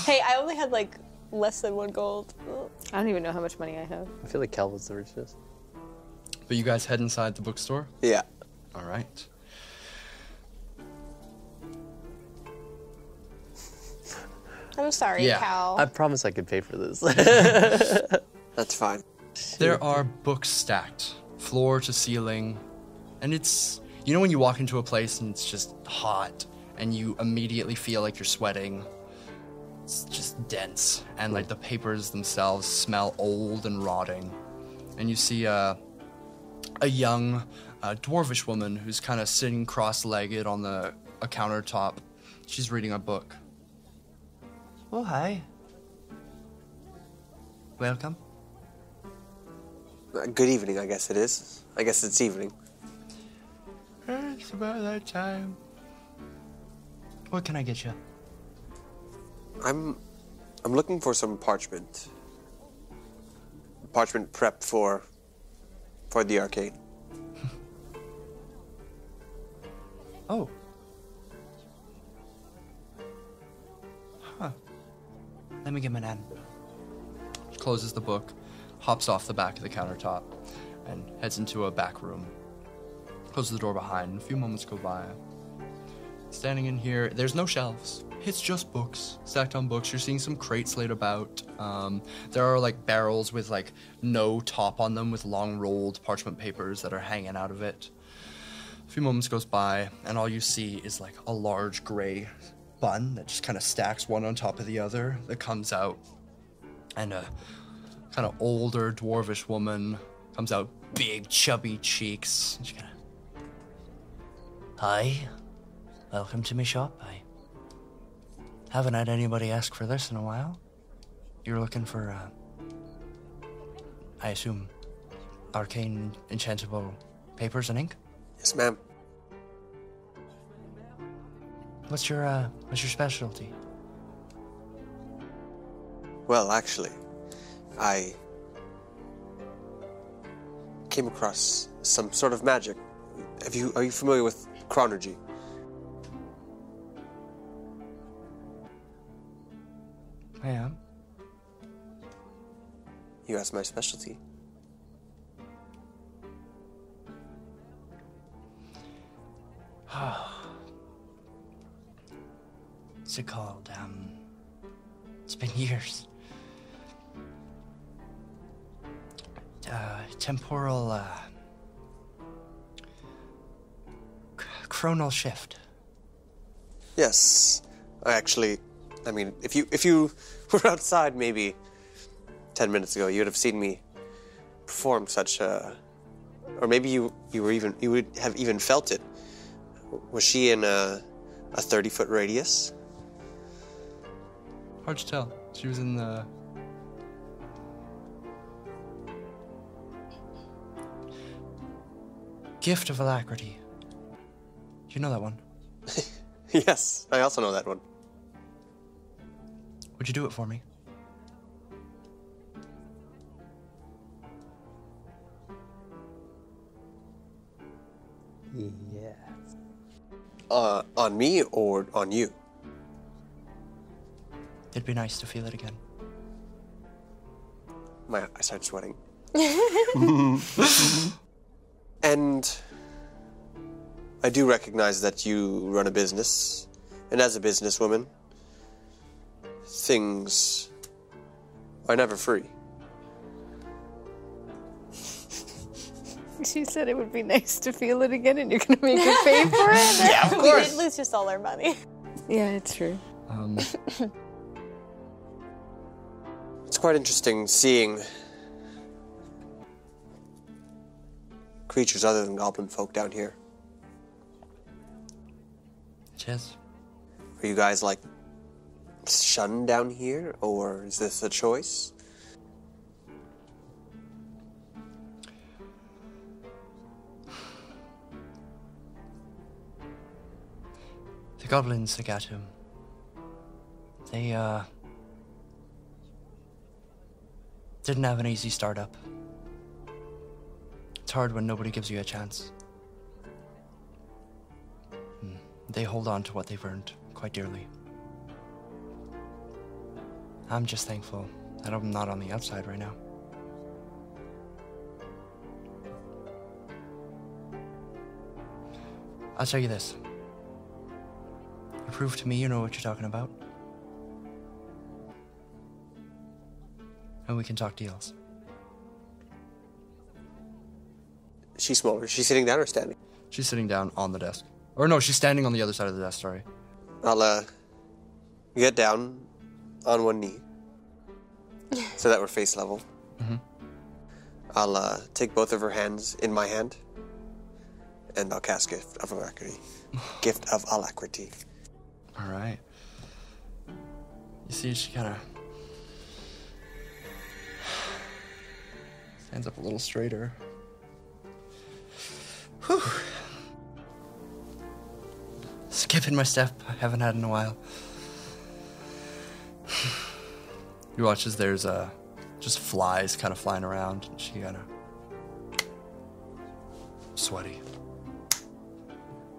Hey, I only had like less than 1 gold. Ugh. I don't even know how much money I have. I feel like Cal was the richest. But you guys head inside the bookstore? Yeah. All right. I'm sorry, Yeah. Cal. I promise I could pay for this. That's fine. There are books stacked, floor to ceiling, and it's, you know when you walk into a place and it's just hot and you immediately feel like you're sweating? It's just dense, and like the papers themselves smell old and rotting. And you see a young dwarvish woman who's kind of sitting cross-legged on a countertop. She's reading a book. Oh, hi. Welcome. Good evening, I guess it is. I guess it's evening. It's about that time. What can I get you? I'm looking for some parchment. Parchment prep for the arcane. Oh. Huh. Let me get my nan. Closes the book, hops off the back of the countertop, and heads into a back room. Closes the door behind. A few moments go by. Standing in here, there's no shelves. It's just books, stacked on books. You're seeing some crates laid about. There are like barrels with like no top on them with long rolled parchment papers that are hanging out of it. A few moments goes by, and all you see is like a large gray bun that just kind of stacks one on top of the other that comes out. And a kind of older dwarvish woman comes out, big chubby cheeks. And she kind of, hi, welcome to my shop. I haven't had anybody ask for this in a while. You're looking for, I assume, arcane enchantable papers and ink? Yes, ma'am. What's your specialty? Well, actually, I came across some sort of magic. Are you familiar with chronergy? I am. You asked my specialty. What's it called? It's been years. Temporal, chronal shift. Yes. I mean, if you were outside maybe 10 minutes ago, you would have seen me perform such a, or maybe you would have even felt it. Was she in a 30-foot radius? Hard to tell. She was in the... Gift of Alacrity. Do you know that one? Yes, I also know that one. Would you do it for me? Yes. On me or on you? It'd be nice to feel it again. I start sweating. And I do recognize that you run a business, and as a businesswoman, things are never free. She said it would be nice to feel it again, and you're gonna make her pay for it? Yeah, of We course. didn't lose just all our money. Yeah, it's true. It's quite interesting seeing creatures other than goblin folk down here. Cheers. Are you guys, like, shunned down here, or is this a choice? The goblins that got him, they, didn't have an easy startup. It's hard when nobody gives you a chance. They hold on to what they've earned quite dearly. I'm just thankful that I'm not on the outside right now. I'll tell you this. You prove to me you know what you're talking about. And we can talk deals. She's smaller. Is she sitting down or standing? She's sitting down on the desk. Or no, she's standing on the other side of the desk, sorry. I'll, get down on one knee so that we're face level. Mm-hmm. I'll, take both of her hands in my hand, and I'll cast Gift of Alacrity. Gift of Alacrity. All right. You see, she kind of stands up a little straighter. Whew. Skipping my step. I haven't had in a while. You watch as there's just flies kind of flying around, and she kind of sweaty.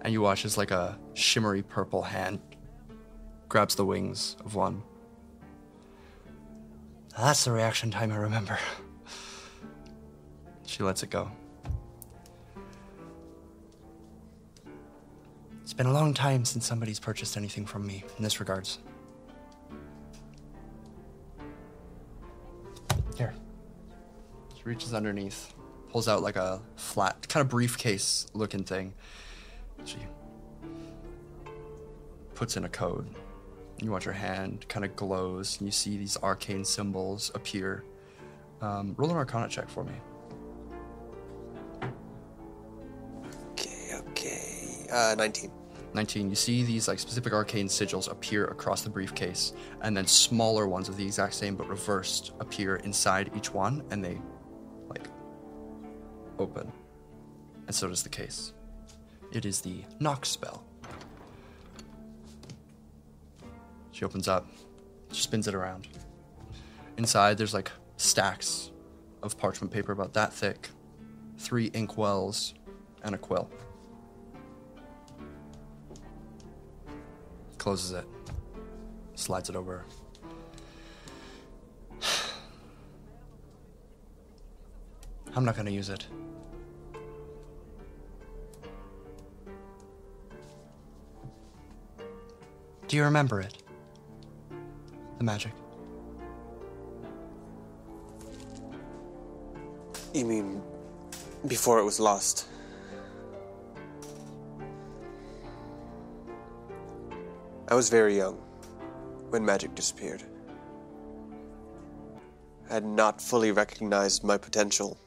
And you watch as like a shimmery purple hand grabs the wings of one. That's the reaction time I remember. She lets it go. It's been a long time since somebody's purchased anything from me in this regards. Here. She reaches underneath, pulls out like a flat, kind of briefcase looking thing. She puts in a code. You watch her hand kind of glows, and you see these arcane symbols appear. Roll an Arcana check for me. Okay. 19. 19. You see these like specific arcane sigils appear across the briefcase, and then smaller ones of the exact same but reversed appear inside each one, and they like open. And so does the case. It is the knock spell. She opens up, she spins it around. Inside, there's like stacks of parchment paper about that thick, 3 ink wells, and a quill. Closes it, slides it over. I'm not gonna use it. Do you remember it? The magic. You mean before it was lost? I was very young when magic disappeared. I had not fully recognized my potential.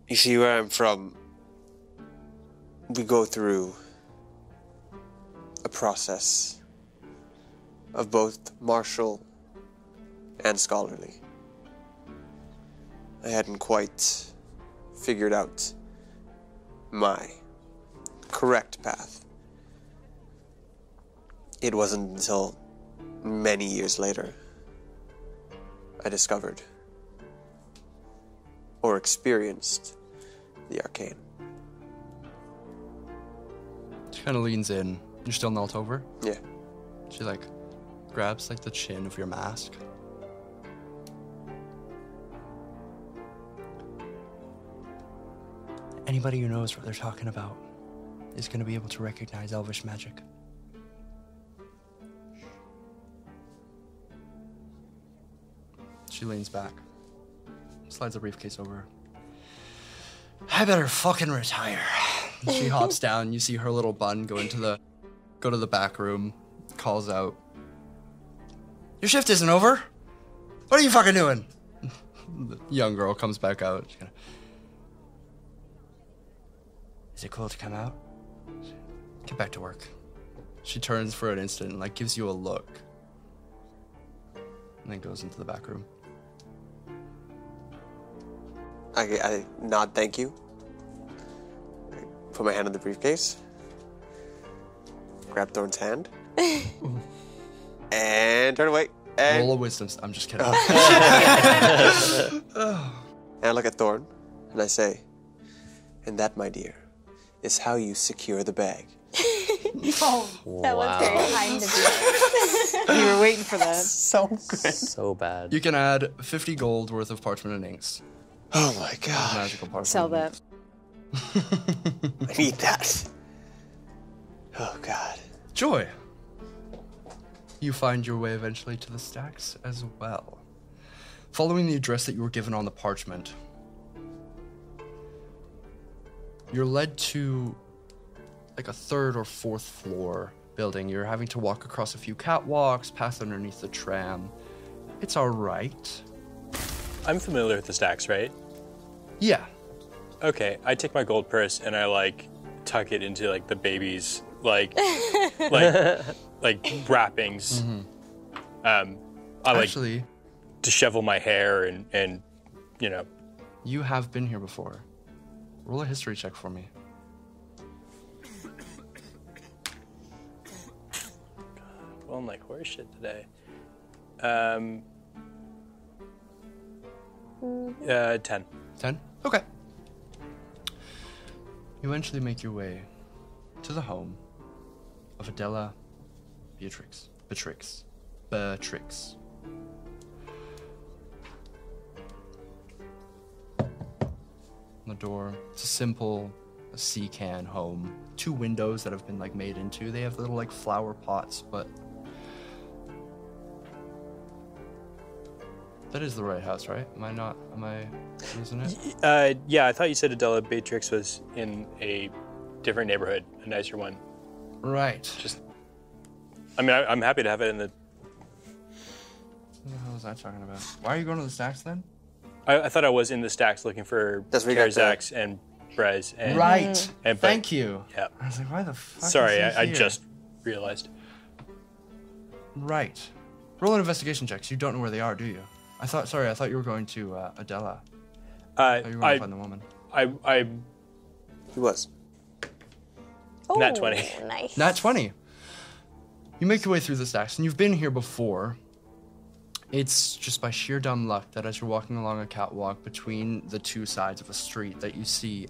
You see, where I'm from, we go through a process of both martial and scholarly. I hadn't quite figured out my correct path. It wasn't until many years later I discovered or experienced the arcane. She kind of leans in. You're still knelt over? Yeah. She like grabs like the chin of your mask. Anybody who knows what they're talking about is going to be able to recognize elvish magic. She leans back, slides a briefcase over her. I better fucking retire. She hops down. You see her little bun go to the back room, calls out, "Your shift isn't over. What are you fucking doing?" The young girl comes back out. She's gonna, "Is it cool to come out? Get back to work." She turns for an instant and like gives you a look, and then goes into the back room. I nod thank you. I put my hand on the briefcase. Grab Thorn's hand. And turn away. And Roll a wisdom. I'm just kidding. And I look at Thorn and I say, "And that, my dear, is how you secure the bag." That was very kind of you. You were waiting for that. So good. So bad. You can add 50 gold worth of parchment and inks. Oh my god. Magical parchment. Sell that. I need that. Oh god. Joy. You find your way eventually to the stacks as well. Following the address that you were given on the parchment, you're led to like a 3rd or 4th floor building. You're having to walk across a few catwalks, pass underneath the tram. It's all right. I'm familiar with the stacks, right? Yeah. Okay, I take my gold purse and I like tuck it into like the baby's like wrappings. I Actually, like dishevel my hair and you know. you have been here before. Roll a history check for me. Well, I'm like horse shit today. 10. 10? Okay. You eventually make your way to the home of Adela Beatrix. On the door, it's a simple sea can home. 2 windows that have been like made into. They have little like flower pots, but that is the right house, right? Am I losing it? Yeah, I thought you said Adela Beatrix was in a different neighborhood, a nicer one. Right. I mean, I'm happy to have it in the... What the hell was I talking about? Why are you going to the stacks then? I thought I was in the stacks looking for That's where you got Kerzax and Brez. And, Right. and- Thank you. Yeah. I was like, why the fuck Sorry, is he I here? just realized. Right. Roll an investigation check. So you don't know where they are, do you? I thought you were going to Adela. I thought you were going to find the woman. I He was. Oh, Nat 20. Nice. Nat 20. You make your way through the stacks, and you've been here before. It's just by sheer dumb luck that as you're walking along a catwalk between the 2 sides of a street that you see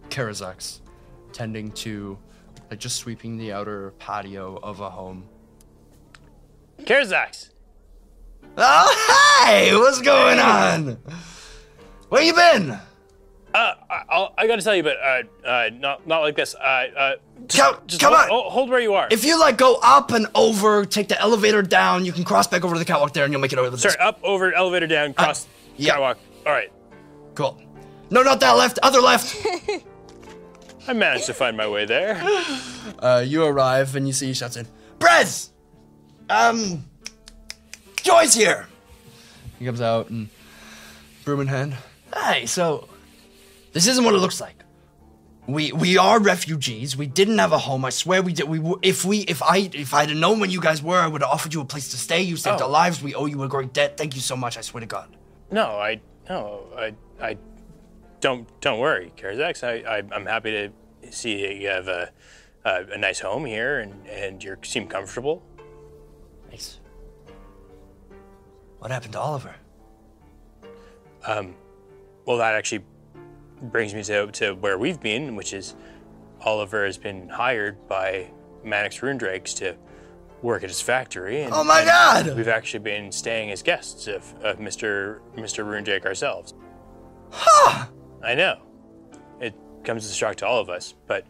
Kerzax tending to, like, just sweeping the outer patio of a home. Kerzax! Oh, hey! What's going on? Where you been? I gotta tell you, but not like this. Just Come on! Hold where you are. If you like go up and over, take the elevator down, you can cross back over to the catwalk there and you'll make it over the Sorry, up, over, elevator down, cross, yeah. catwalk. All right. Cool. No, not that left, other left. I managed to find my way there. You arrive and you see he shouts in, Brez! Joy's here! He comes out and broom in hand. Hey, so this isn't what it looks like. We are refugees. We didn't have a home. I swear we did. If I'd have known when you guys were, I would have offered you a place to stay. You saved our lives. We owe you a great debt. Thank you so much. I swear to God. No, I don't worry, Kerzax. I'm happy to see you have a nice home here and you seem comfortable. Nice. What happened to Oliver? Well, that actually brings me to where we've been, which is Oliver has been hired by Maddox Runedrakes to work at his factory. And, oh my God! We've actually been staying as guests of Mr. Runedrake ourselves. Huh! I know. It comes as a shock to all of us, but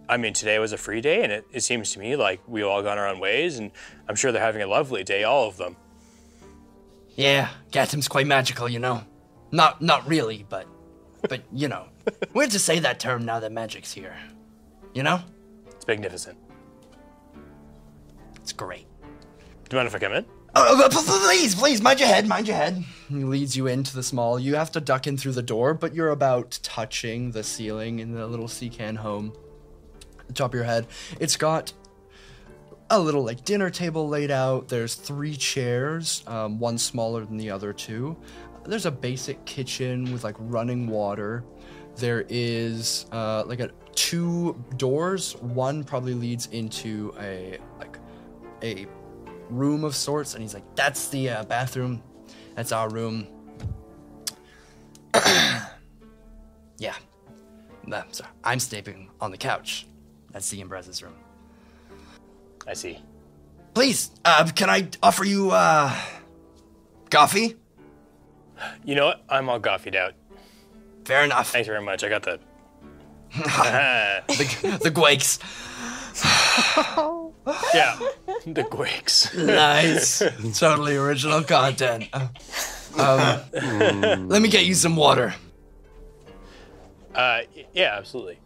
I mean, today was a free day, and it seems to me like we've all gone our own ways, and I'm sure they're having a lovely day, all of them. Yeah, Gatham's quite magical, you know. Not really, but you know. Weird to say that term now that magic's here. You know? It's magnificent. It's great. Do you mind if I come in? Please, mind your head. He leads you into the small. You have to duck in through the door, but you're about touching the ceiling in the little Seacan home. At the top of your head. It's got a little like dinner table laid out. There's 3 chairs, one smaller than the other 2. There's a basic kitchen with like running water. There is like 2 doors. One probably leads into a room of sorts, and he's like, that's the bathroom. That's our room. Yeah. Sorry. I'm sleeping on the couch. That's the Imbrez's room. I see. Please, can I offer you coffee? You know what? I'm all goffied out. Fair enough. Thanks very much. I got the... the Gwakes. Yeah, the Gwakes. Nice. Totally original content. Let me get you some water. Yeah, absolutely.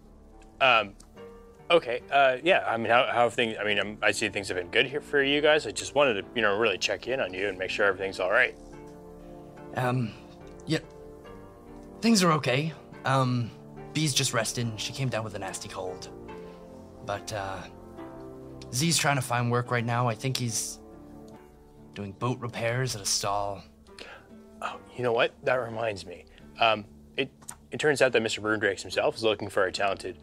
Okay, yeah, I mean, how have things, I mean, I see things have been good here for you guys. I just wanted to, really check in on you and make sure everything's all right. Yeah, things are okay. Bee's just resting. She came down with a nasty cold. But, Z's trying to find work right now. I think he's doing boat repairs at a stall. Oh, you know what? That reminds me. It turns out that Mr. Runedrakes himself is looking for a talented,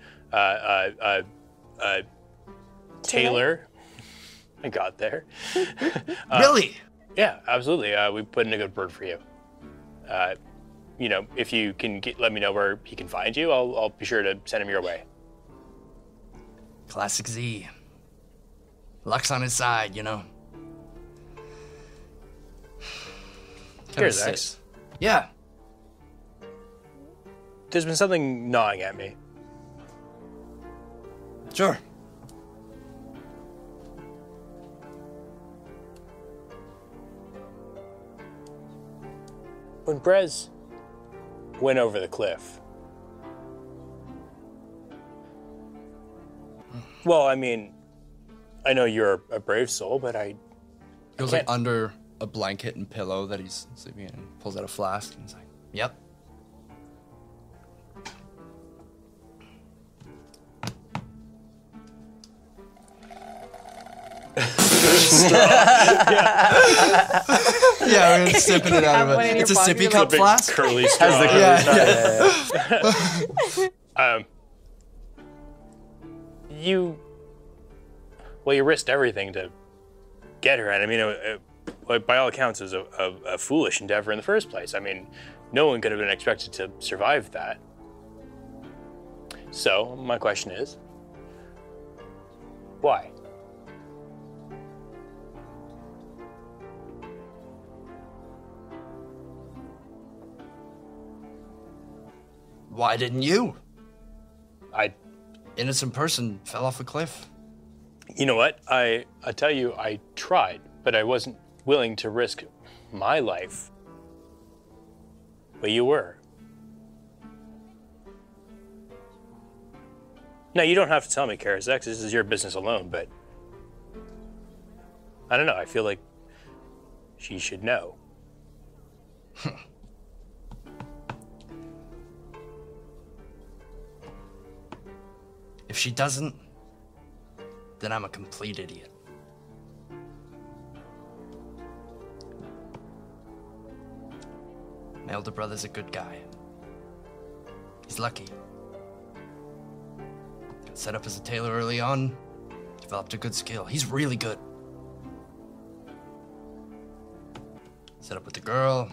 tailor. I got there. Really? Yeah, absolutely. We put in a good word for you. If you can let me know where he can find you, I'll be sure to send him your way. Classic Z. Luck's on his side, you know. Here's X. Yeah. There's been something gnawing at me. Sure. When Brez went over the cliff, well, I mean, I know you're a brave soul, but I goes like under a blanket and pillow that he's sleeping in, and pulls out a flask, and he's like, "Yep." Yeah, we're sipping it out of it. It's a sippy cup flask. Curly straw. You risked everything to get her, and I mean, by all accounts, it was a foolish endeavor in the first place. I mean, no one could have been expected to survive that. So, my question is, why? Why didn't you? Innocent person fell off a cliff. You know what? I tell you, I tried, but I wasn't willing to risk my life. But you were. No, you don't have to tell me, Karasex. This is your business alone, but I don't know. I feel like she should know. If she doesn't, then I'm a complete idiot. My elder brother's a good guy. He's lucky. Got set up as a tailor early on, developed a good skill. He's really good. Set up with the girl.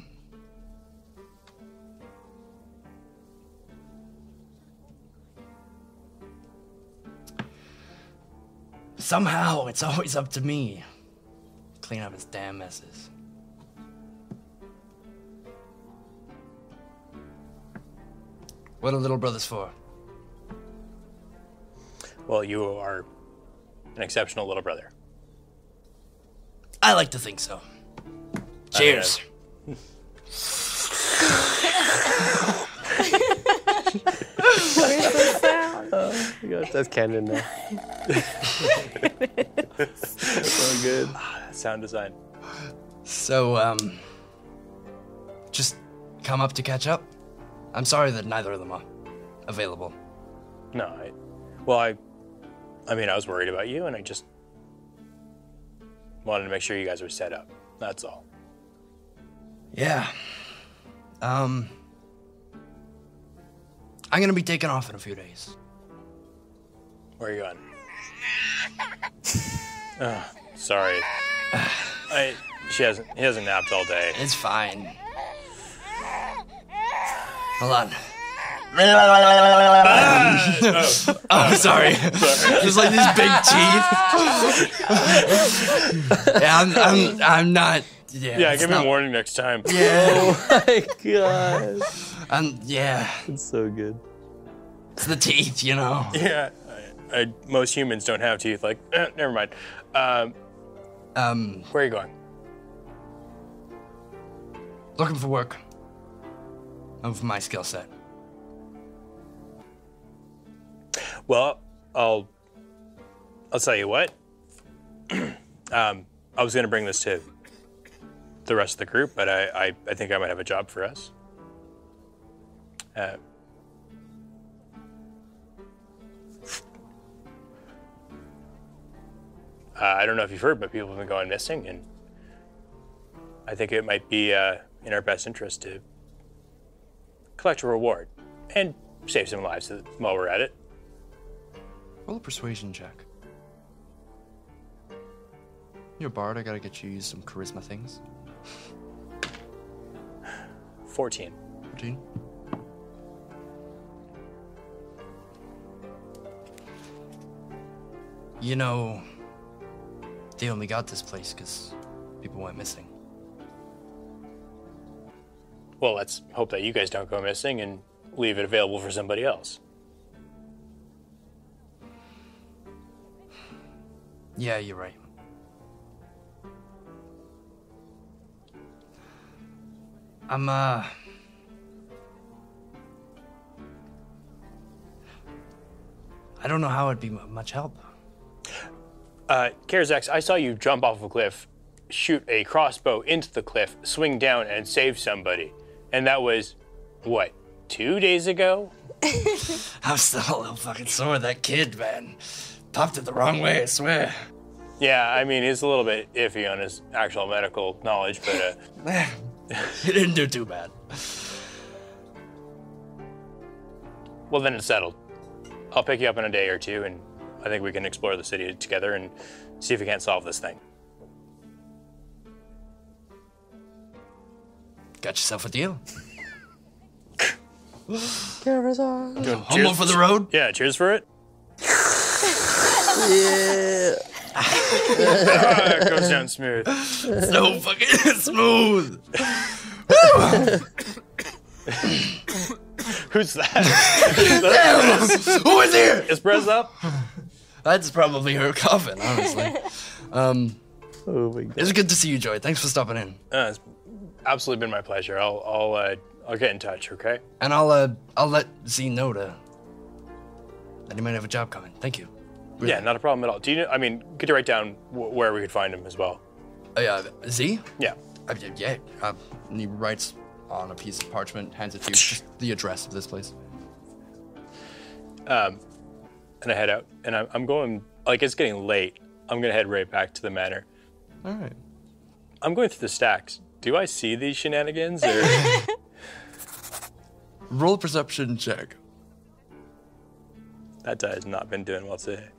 somehow it's always up to me. Clean up his damn messes. What are little brothers for? Well, you are an exceptional little brother. I like to think so. Cheers. Where's the sound? Oh my gosh, that's canon now. So good. Sound design. So, just come up to catch up? I'm sorry that neither of them are available. No, I was worried about you, and I just wanted to make sure you guys were set up. That's all. Yeah. I'm gonna be taking off in a few days. Where are you going? Oh, sorry. He hasn't napped all day. It's fine. Hold on. Oh, sorry. Just like these big teeth. Yeah, I'm not. Yeah, give me a warning next time. Yeah. Oh my god. Yeah. It's so good. It's the teeth, you know. Yeah. Most humans don't have teeth. Like, never mind. Where are you going? Looking for work. Of my skill set. Well, I'll tell you what. I was going to bring this to the rest of the group, but I think I might have a job for us. I don't know if you've heard, but people have been going missing, and I think it might be in our best interest to collect a reward and save some lives while we're at it. Roll a persuasion check. You're a bard, I gotta get you to use some charisma things. 14. 14? You know, they only got this place because people went missing. Well, let's hope that you guys don't go missing and leave it available for somebody else. Yeah, you're right. I don't know how it'd be much help. Karazax, I saw you jump off a cliff, shoot a crossbow into the cliff, swing down, and save somebody. And that was, what, 2 days ago? I'm still a little fucking sore with that kid, man. Popped it the wrong way, I swear. Yeah, I mean, he's a little bit iffy on his actual medical knowledge, but... He didn't do too bad. Well, then it's settled. I'll pick you up in a day or two, and I think we can explore the city together and see if we can't solve this thing. Got yourself a deal. Cheers for the road? Yeah, cheers for it. Yeah. It goes down smooth. So fucking smooth. Who's that? Who is here? Is Brez up? That's probably her coughing, honestly. Oh my god. It's good to see you, Joy. Thanks for stopping in. It's absolutely been my pleasure. I'll get in touch, okay? And I'll let Z know that he might have a job coming. Thank you. Really. Yeah, not a problem at all. Do you know, I mean, could you write down where we could find him as well? Z? Yeah. Yeah. And he writes on a piece of parchment, hands it to you, just the address of this place. And I head out, and I'm going, like, it's getting late. I'm gonna head right back to the manor. All right. I'm going through the stacks. Do I see these shenanigans, or? Roll a perception check. That die has not been doing well today.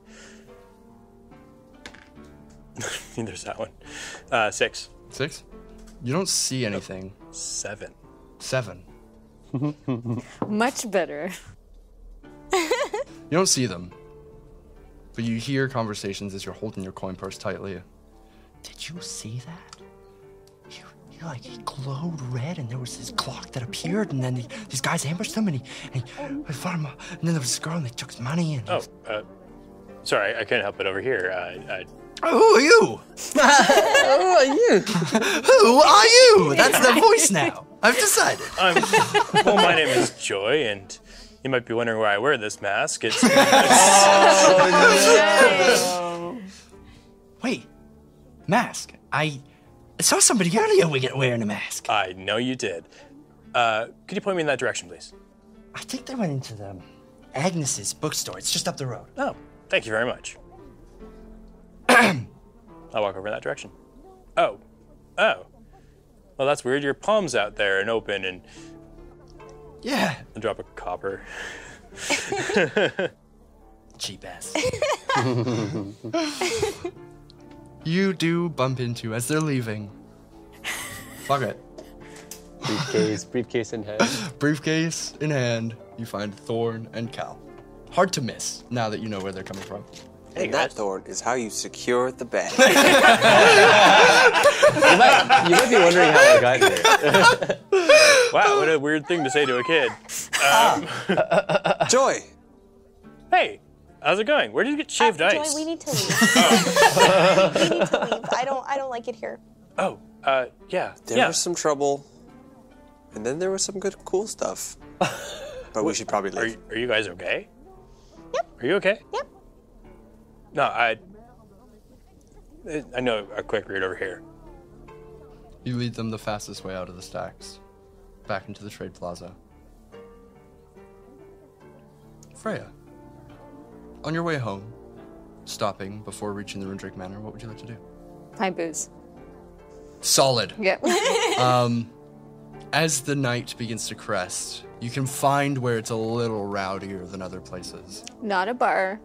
Neither's that one. 6. 6? You don't see anything. 7. 7. Much better. You don't see them. But you hear conversations as you're holding your coin purse tightly. Did you see that? He glowed red, and there was this clock that appeared, and then these guys ambushed him, and he fought him, and then there was this girl, and they took his money, and... Sorry, I couldn't help it over here. Who are you? Who are you? Who are you? That's the voice now. I've decided. Well, my name is Joy, and you might be wondering why I wear this mask. It's... Wait, mask? I saw somebody earlier wearing a mask. I know you did. Could you point me in that direction, please? I think they went into the Agnes's bookstore. It's just up the road. Oh, thank you very much. I'll walk over in that direction. Oh. Well, that's weird. Your palm's out there and open, and... Yeah. I'll drop a copper. Cheap ass. You do bump into, as they're leaving. Fuck it. Briefcase in hand. Briefcase in hand, you find Thorn and Cal. Hard to miss, now that you know where they're coming from. And that, Thorn, is how you secure the bag. You might be wondering how I got here. Wow, what a weird thing to say to a kid. Joy! Hey, how's it going? Where did you get shaved ice? Joy, we need to leave. We need to leave. I don't like it here. Oh, yeah. There was some trouble, and then there was some good, cool stuff. But we should probably leave. Are you guys okay? Yep. Are you okay? Yep. No, I know a quick route over here. You lead them the fastest way out of the stacks, back into the trade plaza. Freya, on your way home, stopping before reaching the Rundrake Manor, what would you like to do? Find booze. Solid. Yep. As the night begins to crest, you can find where it's a little rowdier than other places. Not a bar.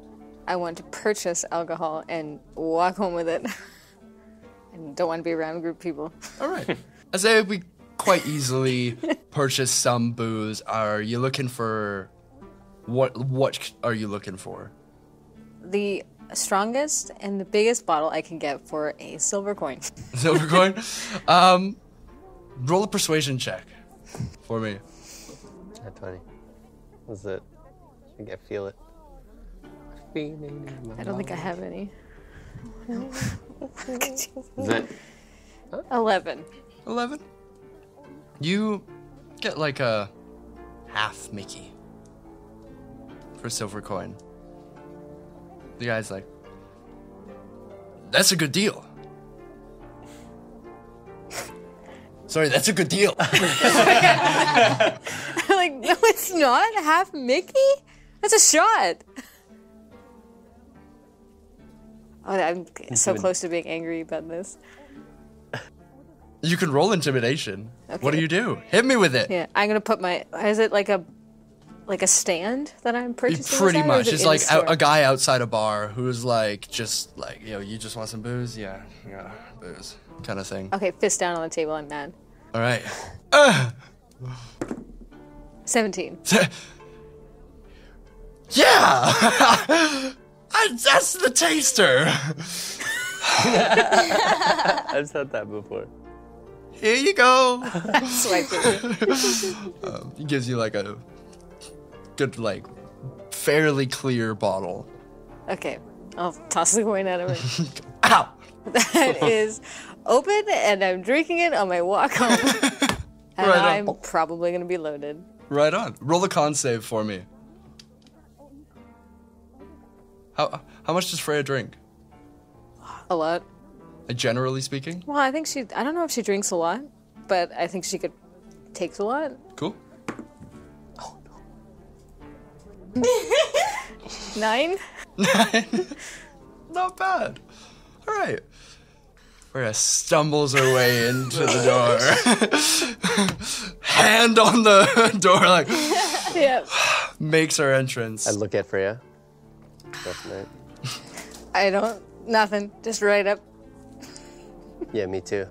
I want to purchase alcohol and walk home with it. I don't want to be around a group of people. All right. I say we quite easily purchase some booze. Are you looking for... What are you looking for? The strongest and the biggest bottle I can get for a silver coin. Silver coin? Roll a persuasion check for me. At 20. What's it? I think I feel it. I don't think I have any. Is it? 11. 11? You get like a half Mickey for a silver coin. The guy's like, that's a good deal. Sorry, that's a good deal. I'm like, no, it's not. Half Mickey? That's a shot. Oh, I'm so close to being angry about this. You can roll intimidation. Okay. What do? Hit me with it. Yeah, I'm gonna put my. Is it like a stand that I'm purchasing? Pretty this at, or much. is it It's in like the store? a guy outside a bar who's like, just like, you just want some booze? Yeah, booze. Kind of thing. Okay, fist down on the table. I'm mad. All right. 17. Yeah! That's the taster! I've said that before. Here you go. Swipe it. He gives you like a good, like, fairly clear bottle. Okay, I'll toss the coin out of it. Ow! That is open, and I'm drinking it on my walk home. And Right I'm on. probably going to be loaded. Right on. Roll a con save for me. How much does Freya drink? A lot. Generally speaking? Well, I think I don't know if she drinks a lot, but I think she takes a lot. Cool. 9? Not bad. All right. Freya stumbles her way into the door. Hand on the door, like, Yeah. makes her entrance. I look at Freya. Definitely. I don't. Nothing. Just right up. Yeah, me too.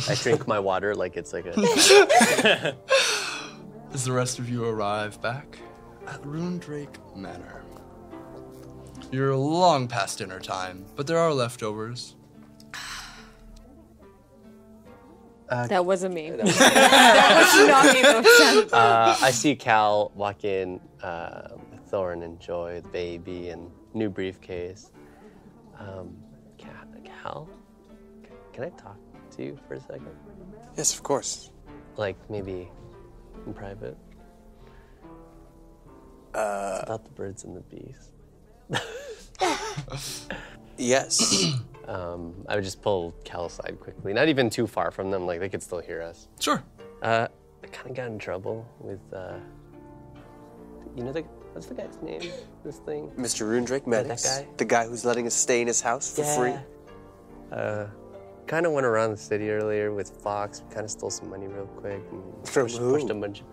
I drink my water like it's like a... As the rest of you arrive back at Rundrake Manor. You're long past dinner time, but there are leftovers. That wasn't me. That was not me. That was I see Cal walk in with Thorn and Joy, the baby, and new briefcase. Cal, can I talk to you for a second? Yes, of course. Like, maybe in private? It's about the birds and the bees. Yes. I would just pull Cal aside quickly. Not even too far from them, like they could still hear us. Sure. I kind of got in trouble with, what's the guy's name? This thing? Mr. Runedrake Maddox. That guy? The guy who's letting us stay in his house for free. Kind of went around the city earlier with Fox. Kind of stole some money real quick. And From who? Pushed a bunch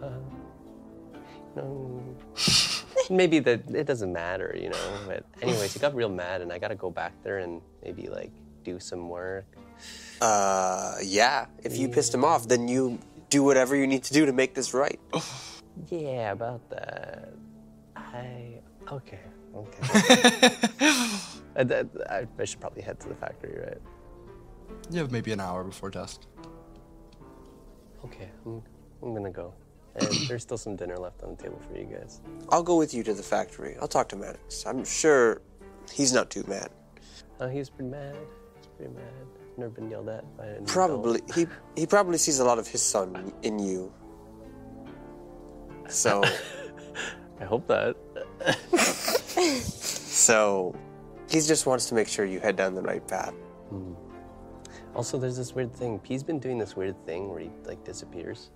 of... maybe that it doesn't matter, But anyways, he got real mad, and I got to go back there and maybe, do some work. Yeah. If you pissed him off, then you do whatever you need to do to make this right. Yeah, about that. Okay. I should probably head to the factory, right? You have maybe an hour before dusk. Okay, I'm gonna go. And there's still some dinner left on the table for you guys. I'll go with you to the factory. I'll talk to Maddox. I'm sure he's not too mad. He was pretty mad. Never been yelled at by an Probably. adult. He probably sees a lot of his son in you. So... I hope that. So, he just wants to make sure you head down the right path. Also, there's this weird thing. P's been doing this weird thing where he disappears,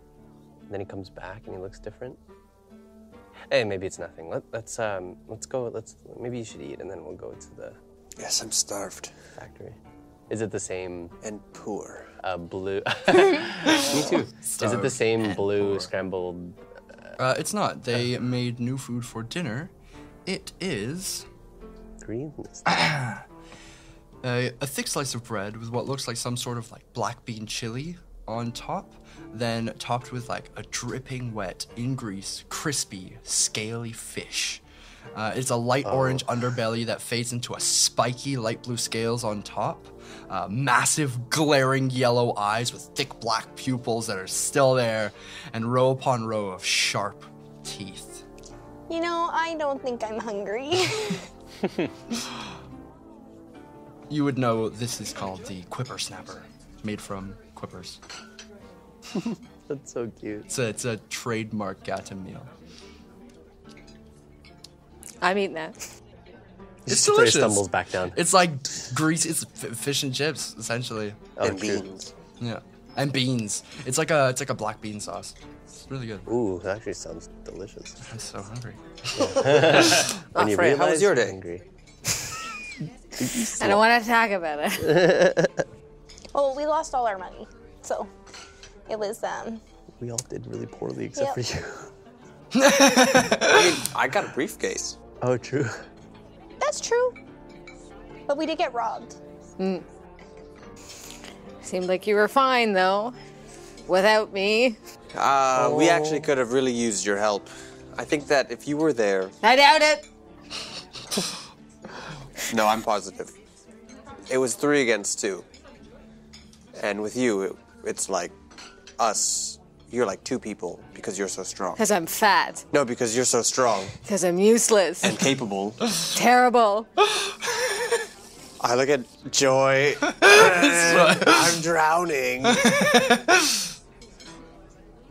and then he comes back and he looks different. Hey, maybe it's nothing. Let's go. Maybe you should eat, and then we'll go to the. Yes, I'm starved. Factory. Is it the same? And poor. Blue. Me too. Is it the same blue scrambled? It's not. They made new food for dinner. It is Greens. a thick slice of bread with what looks like some sort of black bean chili on top, then topped with a dripping wet, in grease, crispy, scaly fish. It's a light orange underbelly that fades into a spiky light blue scales on top. Massive glaring yellow eyes with thick black pupils that are still there, and row upon row of sharp teeth. I don't think I'm hungry. You would know this is called the Quipper Snapper, made from quippers. That's so cute. It's a trademark Gatum meal. I'm eating that. It's Fraser delicious. stumbles back down. It's like grease. It's fish and chips, essentially. And beans. Yeah, and beans. It's like a black bean sauce. It's really good. Ooh, that actually sounds delicious. I'm so hungry. When you Freya, how was realize your you're day? hungry. I don't want to talk about it. Well, we lost all our money, so it was We all did really poorly except Yep. for you. I mean, I got a briefcase. Oh, true. That's true. But we did get robbed. Seemed like you were fine though, without me. We actually could have really used your help. I think that if you were there... I doubt it. No, I'm positive. It was 3 against 2. And with you, it's like us. You're like 2 people because you're so strong. Because I'm fat. No, because you're so strong Because I'm useless. and capable. Terrible. I look at Joy. I'm drowning.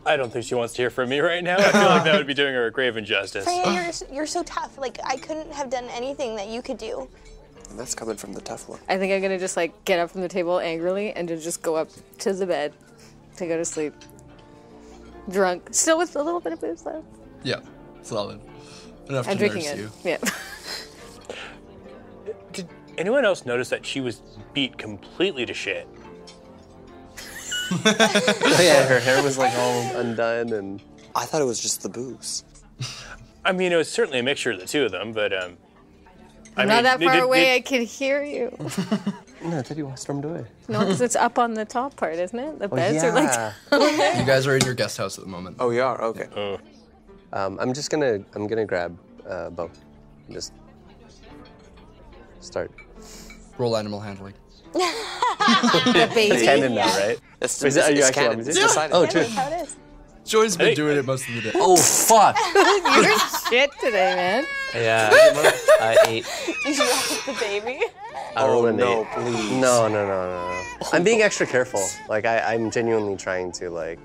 I don't think she wants to hear from me right now. I feel like that would be doing her a grave injustice. Freya, you're so tough. I couldn't have done anything that you could do. And that's coming from the tough one. I think I'm gonna just get up from the table angrily and just go up to the bed to go to sleep. Drunk. Still with a little bit of booze left. Yeah, solid. Enough I'm to drinking nurse it. you. Yeah. Did anyone else notice that she was beat completely to shit? Oh, yeah, her hair was all undone and... I thought it was just the booze. I mean, it was certainly a mixture of the two of them, but I'm not that far away, I can hear you. No, I thought you stormed away. No, because it's up on the top part, isn't it? The beds are You guys are in your guest house at the moment. Oh, you are? Okay. I'm gonna grab Bo. Just start. Roll animal handling. The baby. It's canon now, right? It's, Is it- are you it's actually canon. on It's music? decided. Oh, Yeah, true. that's how it is. Joy's been Hey. doing it most of the day. Oh, fuck. You're shit today, man. Yeah. 8. You dropped the baby. I rolled an no, 8. please. No. I'm being extra careful. Like, I'm genuinely trying to, like...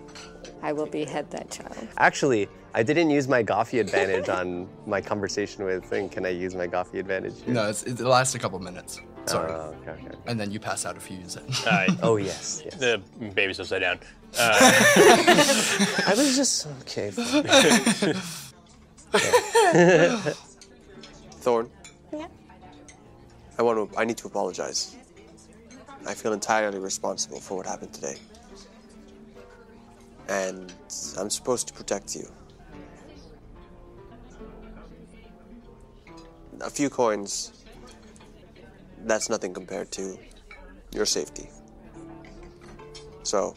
I will behead that child. Actually, I didn't use my Goffy advantage on my conversation with Thing. Can I use my Goffy advantage here? No, it lasts a couple minutes. Sorry. Okay. And then you pass out if you use it. Oh, yes. The baby's upside down. I was just... Okay. Thorn, Yeah. I need to apologize. I feel entirely responsible for what happened today. And I'm supposed to protect you. A few coins, that's nothing compared to your safety. So,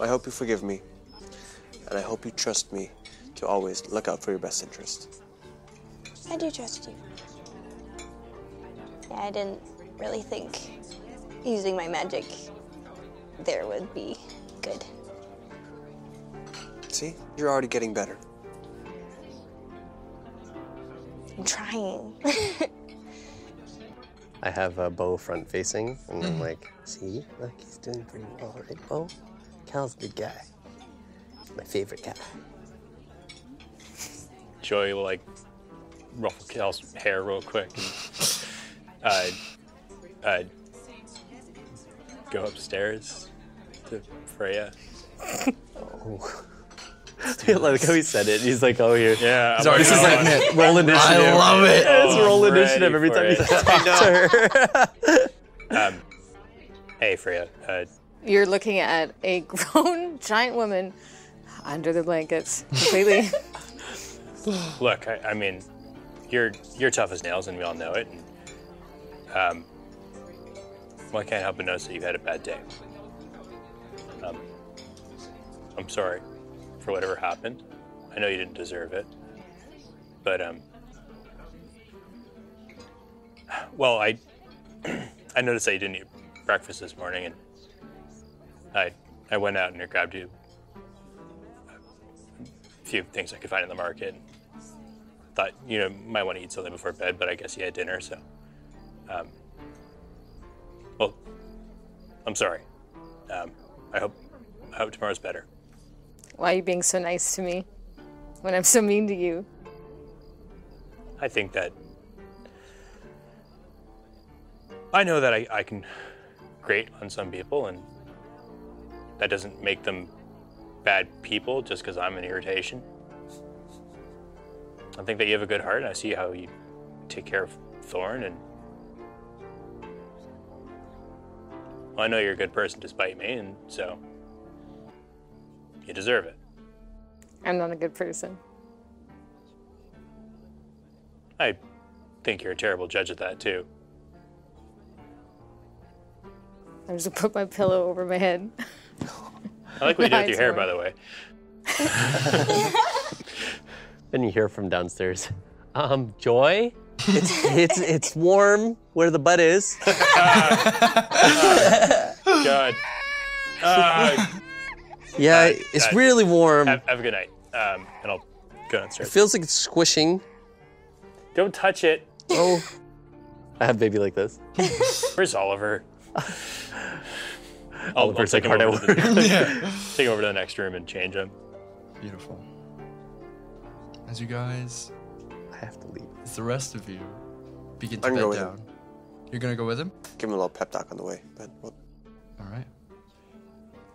I hope you forgive me, and I hope you trust me to always look out for your best interest. I do trust you. Yeah, I didn't really think using my magic there would be good. See, you're already getting better. I'm trying. I have a Bo front facing, and I'm like, see? Look, he's doing pretty well, right, Bo? Cal's a good guy. My favorite guy. Joy will like ruffle Cal's hair real quick and go upstairs to Freya. Oh. I like how he said it. He's like, oh, here. Yeah, Sorry, this is like it. Roll initiative. I love it. It's roll ready initiative every for time it. you talk to her. Hey, Freya. You're looking at a grown giant woman under the blankets, completely. Look, I mean, you're tough as nails, and we all know it. And, well, I can't help but notice that you've had a bad day. I'm sorry for whatever happened. I know you didn't deserve it, but well, I noticed that you didn't eat breakfast this morning, and I went out and I grabbed you a few things I could find in the market. And thought you might want to eat something before bed, but I guess you had dinner, so. Well, I'm sorry. I hope tomorrow's better. Why are you being so nice to me when I'm so mean to you? I think that I know that I can grate on some people, and that doesn't make them bad people just because I'm an irritation. I think that you have a good heart, and I see how you take care of Thorn, and well, I know you're a good person despite me, and so you deserve it. I'm not a good person. I think you're a terrible judge at that, too. I'm just gonna put my pillow over my head. I like what you do with your hair, Sorry. by the way. Then you hear from downstairs. Joy? It's warm where the butt is. God. Yeah, it's really warm. Have a good night. And I'll go It downstairs. feels like it's squishing. Don't touch it. Oh. I have baby like this. Where's Oliver? Oliver's take him like hard over at to work. the- take him over to the next room and change him. Beautiful. As you guys, I have to leave. as the rest of you begin I to can go bed with down. You're gonna go with him? Give him a little pep talk on the way. But All right.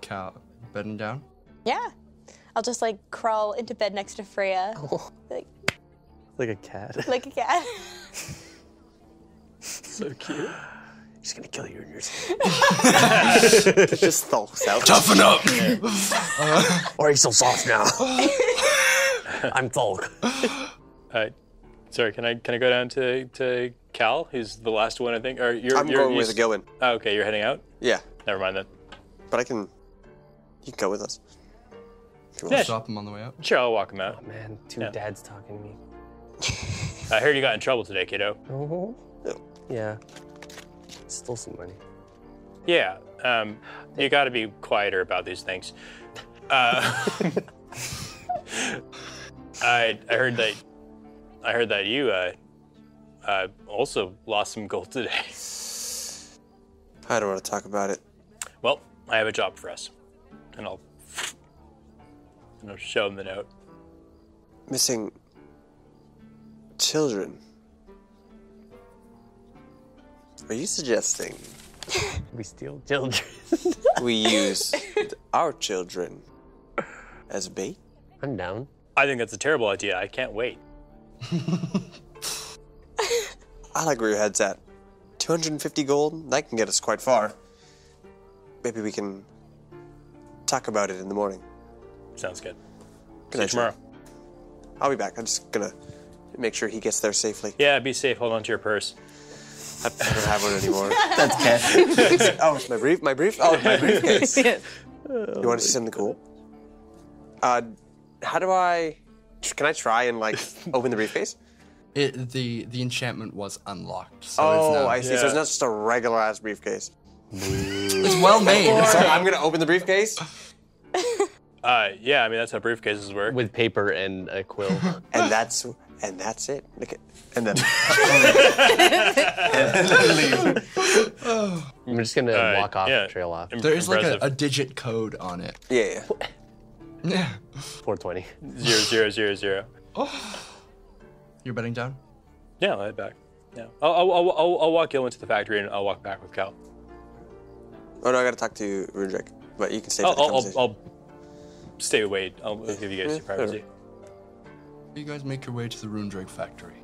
Cal, bedding down? Yeah. I'll just like crawl into bed next to Freya, like Like a cat. like a cat. So cute. He's gonna kill you in your sleep. it just stalks out. Toughen up! Or he's so soft now. I'm Thulk. Sorry, can I go down to Cal? He's the last one, I think. Or I'm going with Gillen. Oh, okay, you're heading out? Yeah, Never mind then. but you can go with us. If you want. Yeah. Stop him on the way out. Sure, I'll walk him out. Man, two Yeah. dads talking to me. I heard you got in trouble today, kiddo. Oh. Yeah. Stole some money. Yeah, you got to be quieter about these things. I heard that you also lost some gold today. I don't want to talk about it. Well, I have a job for us, and I'll show him the note. Missing children. Are you suggesting we steal children? we use our children as bait? I'm down. I think that's a terrible idea. I can't wait. I like where your head's at. 250 gold? That can get us quite far. Maybe we can talk about it in the morning. Sounds good. See you tomorrow. I'll be back. I'm just gonna make sure he gets there safely. Yeah, be safe. Hold on to your purse. I don't have one anymore. That's cash. Oh, it's my brief? My brief? Oh, my briefcase. You want to see something cool? How do I... Can I try and, open the briefcase? The enchantment was unlocked. So Oh, it's now, I see. So it's not just a regular-ass briefcase. It's well made. So I'm going to open the briefcase? Yeah, I mean, that's how briefcases work. With paper and a quill. And that's it. Look at... And then... I'm just going to walk off, yeah. trail off. There is Impressive. a digit code on it. Yeah. Yeah. 420. 0000. You're betting down? Yeah, I'll head back. Yeah, I'll walk Gil into the factory and I'll walk back with Cal. Oh, no, I got to talk to Rundrick. But you can stay for the conversation. I'll stay away. I'll give you guys your privacy. You guys make your way to the Rundrake factory.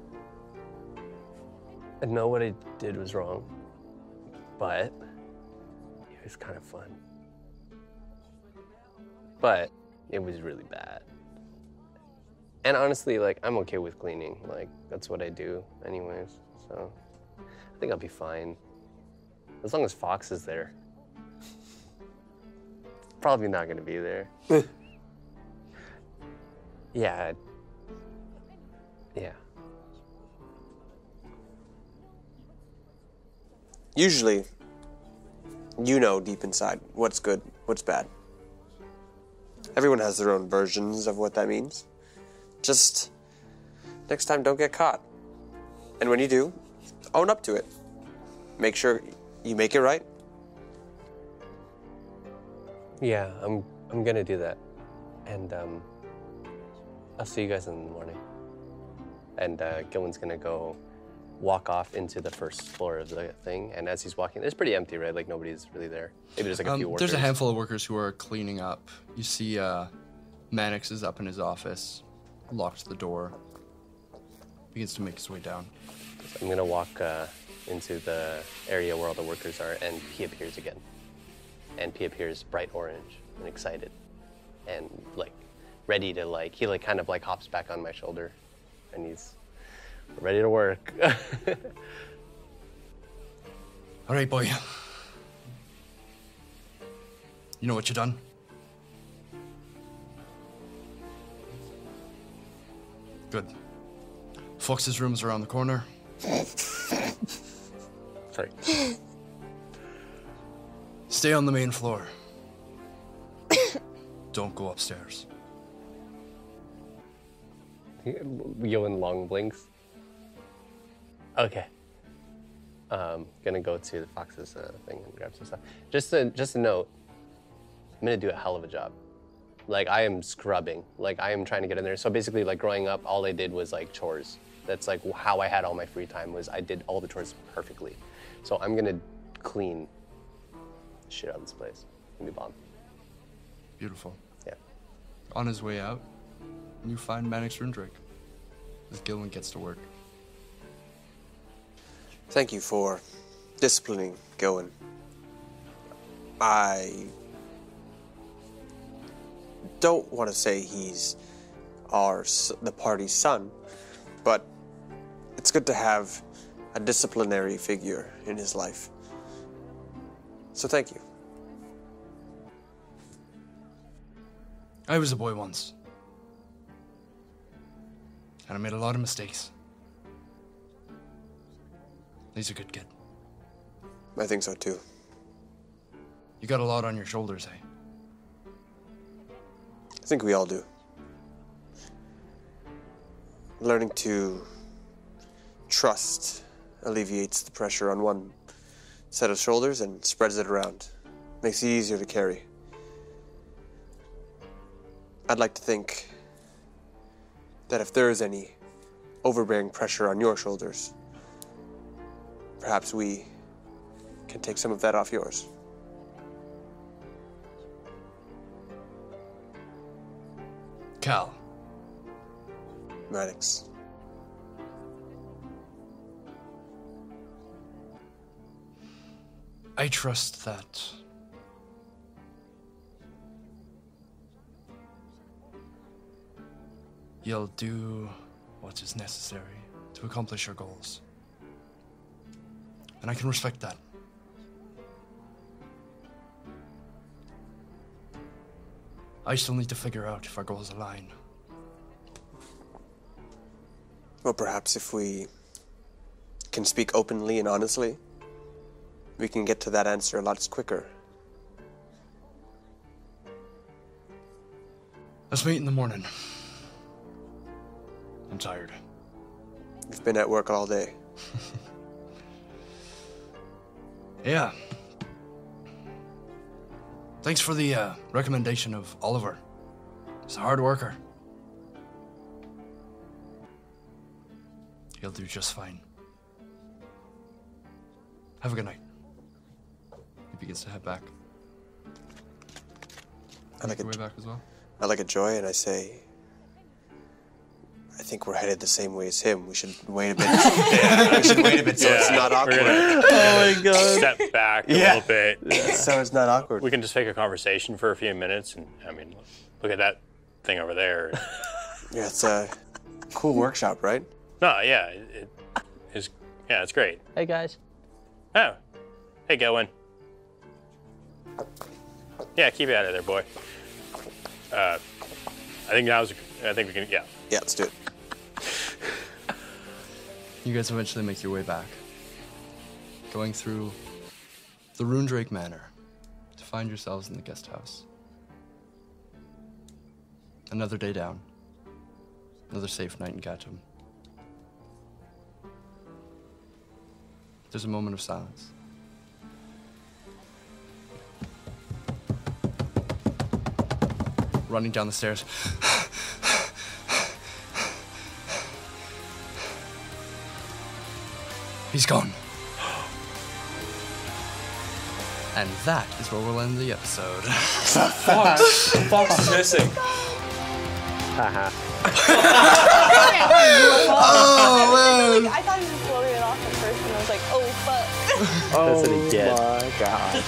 I know what I did was wrong, but it was kind of fun. But it was really bad. And honestly, I'm okay with cleaning. That's what I do anyways. So I think I'll be fine. As long as Fox is there. Probably not gonna be there. Yeah. Yeah. Usually, you know deep inside what's good, what's bad. Everyone has their own versions of what that means. Just next time, don't get caught. And when you do, own up to it. Make sure you make it right. Yeah, I'm gonna do that. And I'll see you guys in the morning. And Gillen's gonna go walk off into the first floor of the thing. And as he's walking, it's pretty empty, right? Nobody's really there. Maybe there's a few workers. There's a handful of workers who are cleaning up. You see Mannix is up in his office, locks the door, begins to make his way down. So I'm gonna walk into the area where all the workers are, and he appears again. And he appears bright orange and excited, and ready to he kind of hops back on my shoulder, and he's ready to work. All right, boy. You know what you done? Good. Fox's room is around the corner. Sorry. Stay on the main floor. Don't go upstairs. Yoan long blinks. Okay. Gonna go to the Fox's thing and grab some stuff. Just a note. I'm gonna do a hell of a job. I am scrubbing. I am trying to get in there. So basically, growing up, all I did was chores. That's how I had all my free time was I did all the chores perfectly. So I'm gonna clean the shit out of this place. It's gonna be bomb. Beautiful. Yeah. On his way out, you find Mannix Rundrake as Gillen gets to work. Thank you for disciplining Gillen. I don't want to say he's the party's son, but it's good to have a disciplinary figure in his life. So thank you. I was a boy once. And I made a lot of mistakes. He's a good kid. I think so too. You got a lot on your shoulders, eh? I think we all do. Learning to trust alleviates the pressure on one set of shoulders and spreads it around. Makes it easier to carry. I'd like to think that if there is any overbearing pressure on your shoulders, perhaps we can take some of that off yours. Cal. Maddox. I trust that you'll do what is necessary to accomplish your goals. And I can respect that. I still need to figure out if our goals align. Well, perhaps if we can speak openly and honestly, we can get to that answer a lot quicker. Let's meet in the morning. I'm tired. You've been at work all day. Yeah. Thanks for the recommendation of Oliver. He's a hard worker. He'll do just fine. Have a good night. He begins to head back. I like your way back as well. I look at Joy and I say, I think we're headed the same way as him. We should wait a bit. We should wait a bit so it's not awkward. Oh my god. Step back a little bit. So it's not awkward. We can just take a conversation for a few minutes, and I mean, look at that thing over there. Yeah, it's a cool workshop, right? No, yeah, it's great. Hey guys. Oh, hey, Gowen. Yeah, keep it out of there, boy. I think we can. Yeah. Yeah, let's do it. You guys eventually make your way back, going through the Runedrake Manor to find yourselves in the guest house. Another day down. Another safe night in Gatum. There's a moment of silence. Running down the stairs. He's gone. And that is where we'll end the episode. Fox is missing. Haha. Oh, man. I thought he was floating it off at first, and I was like, oh, fuck. That's what he did. Oh my god.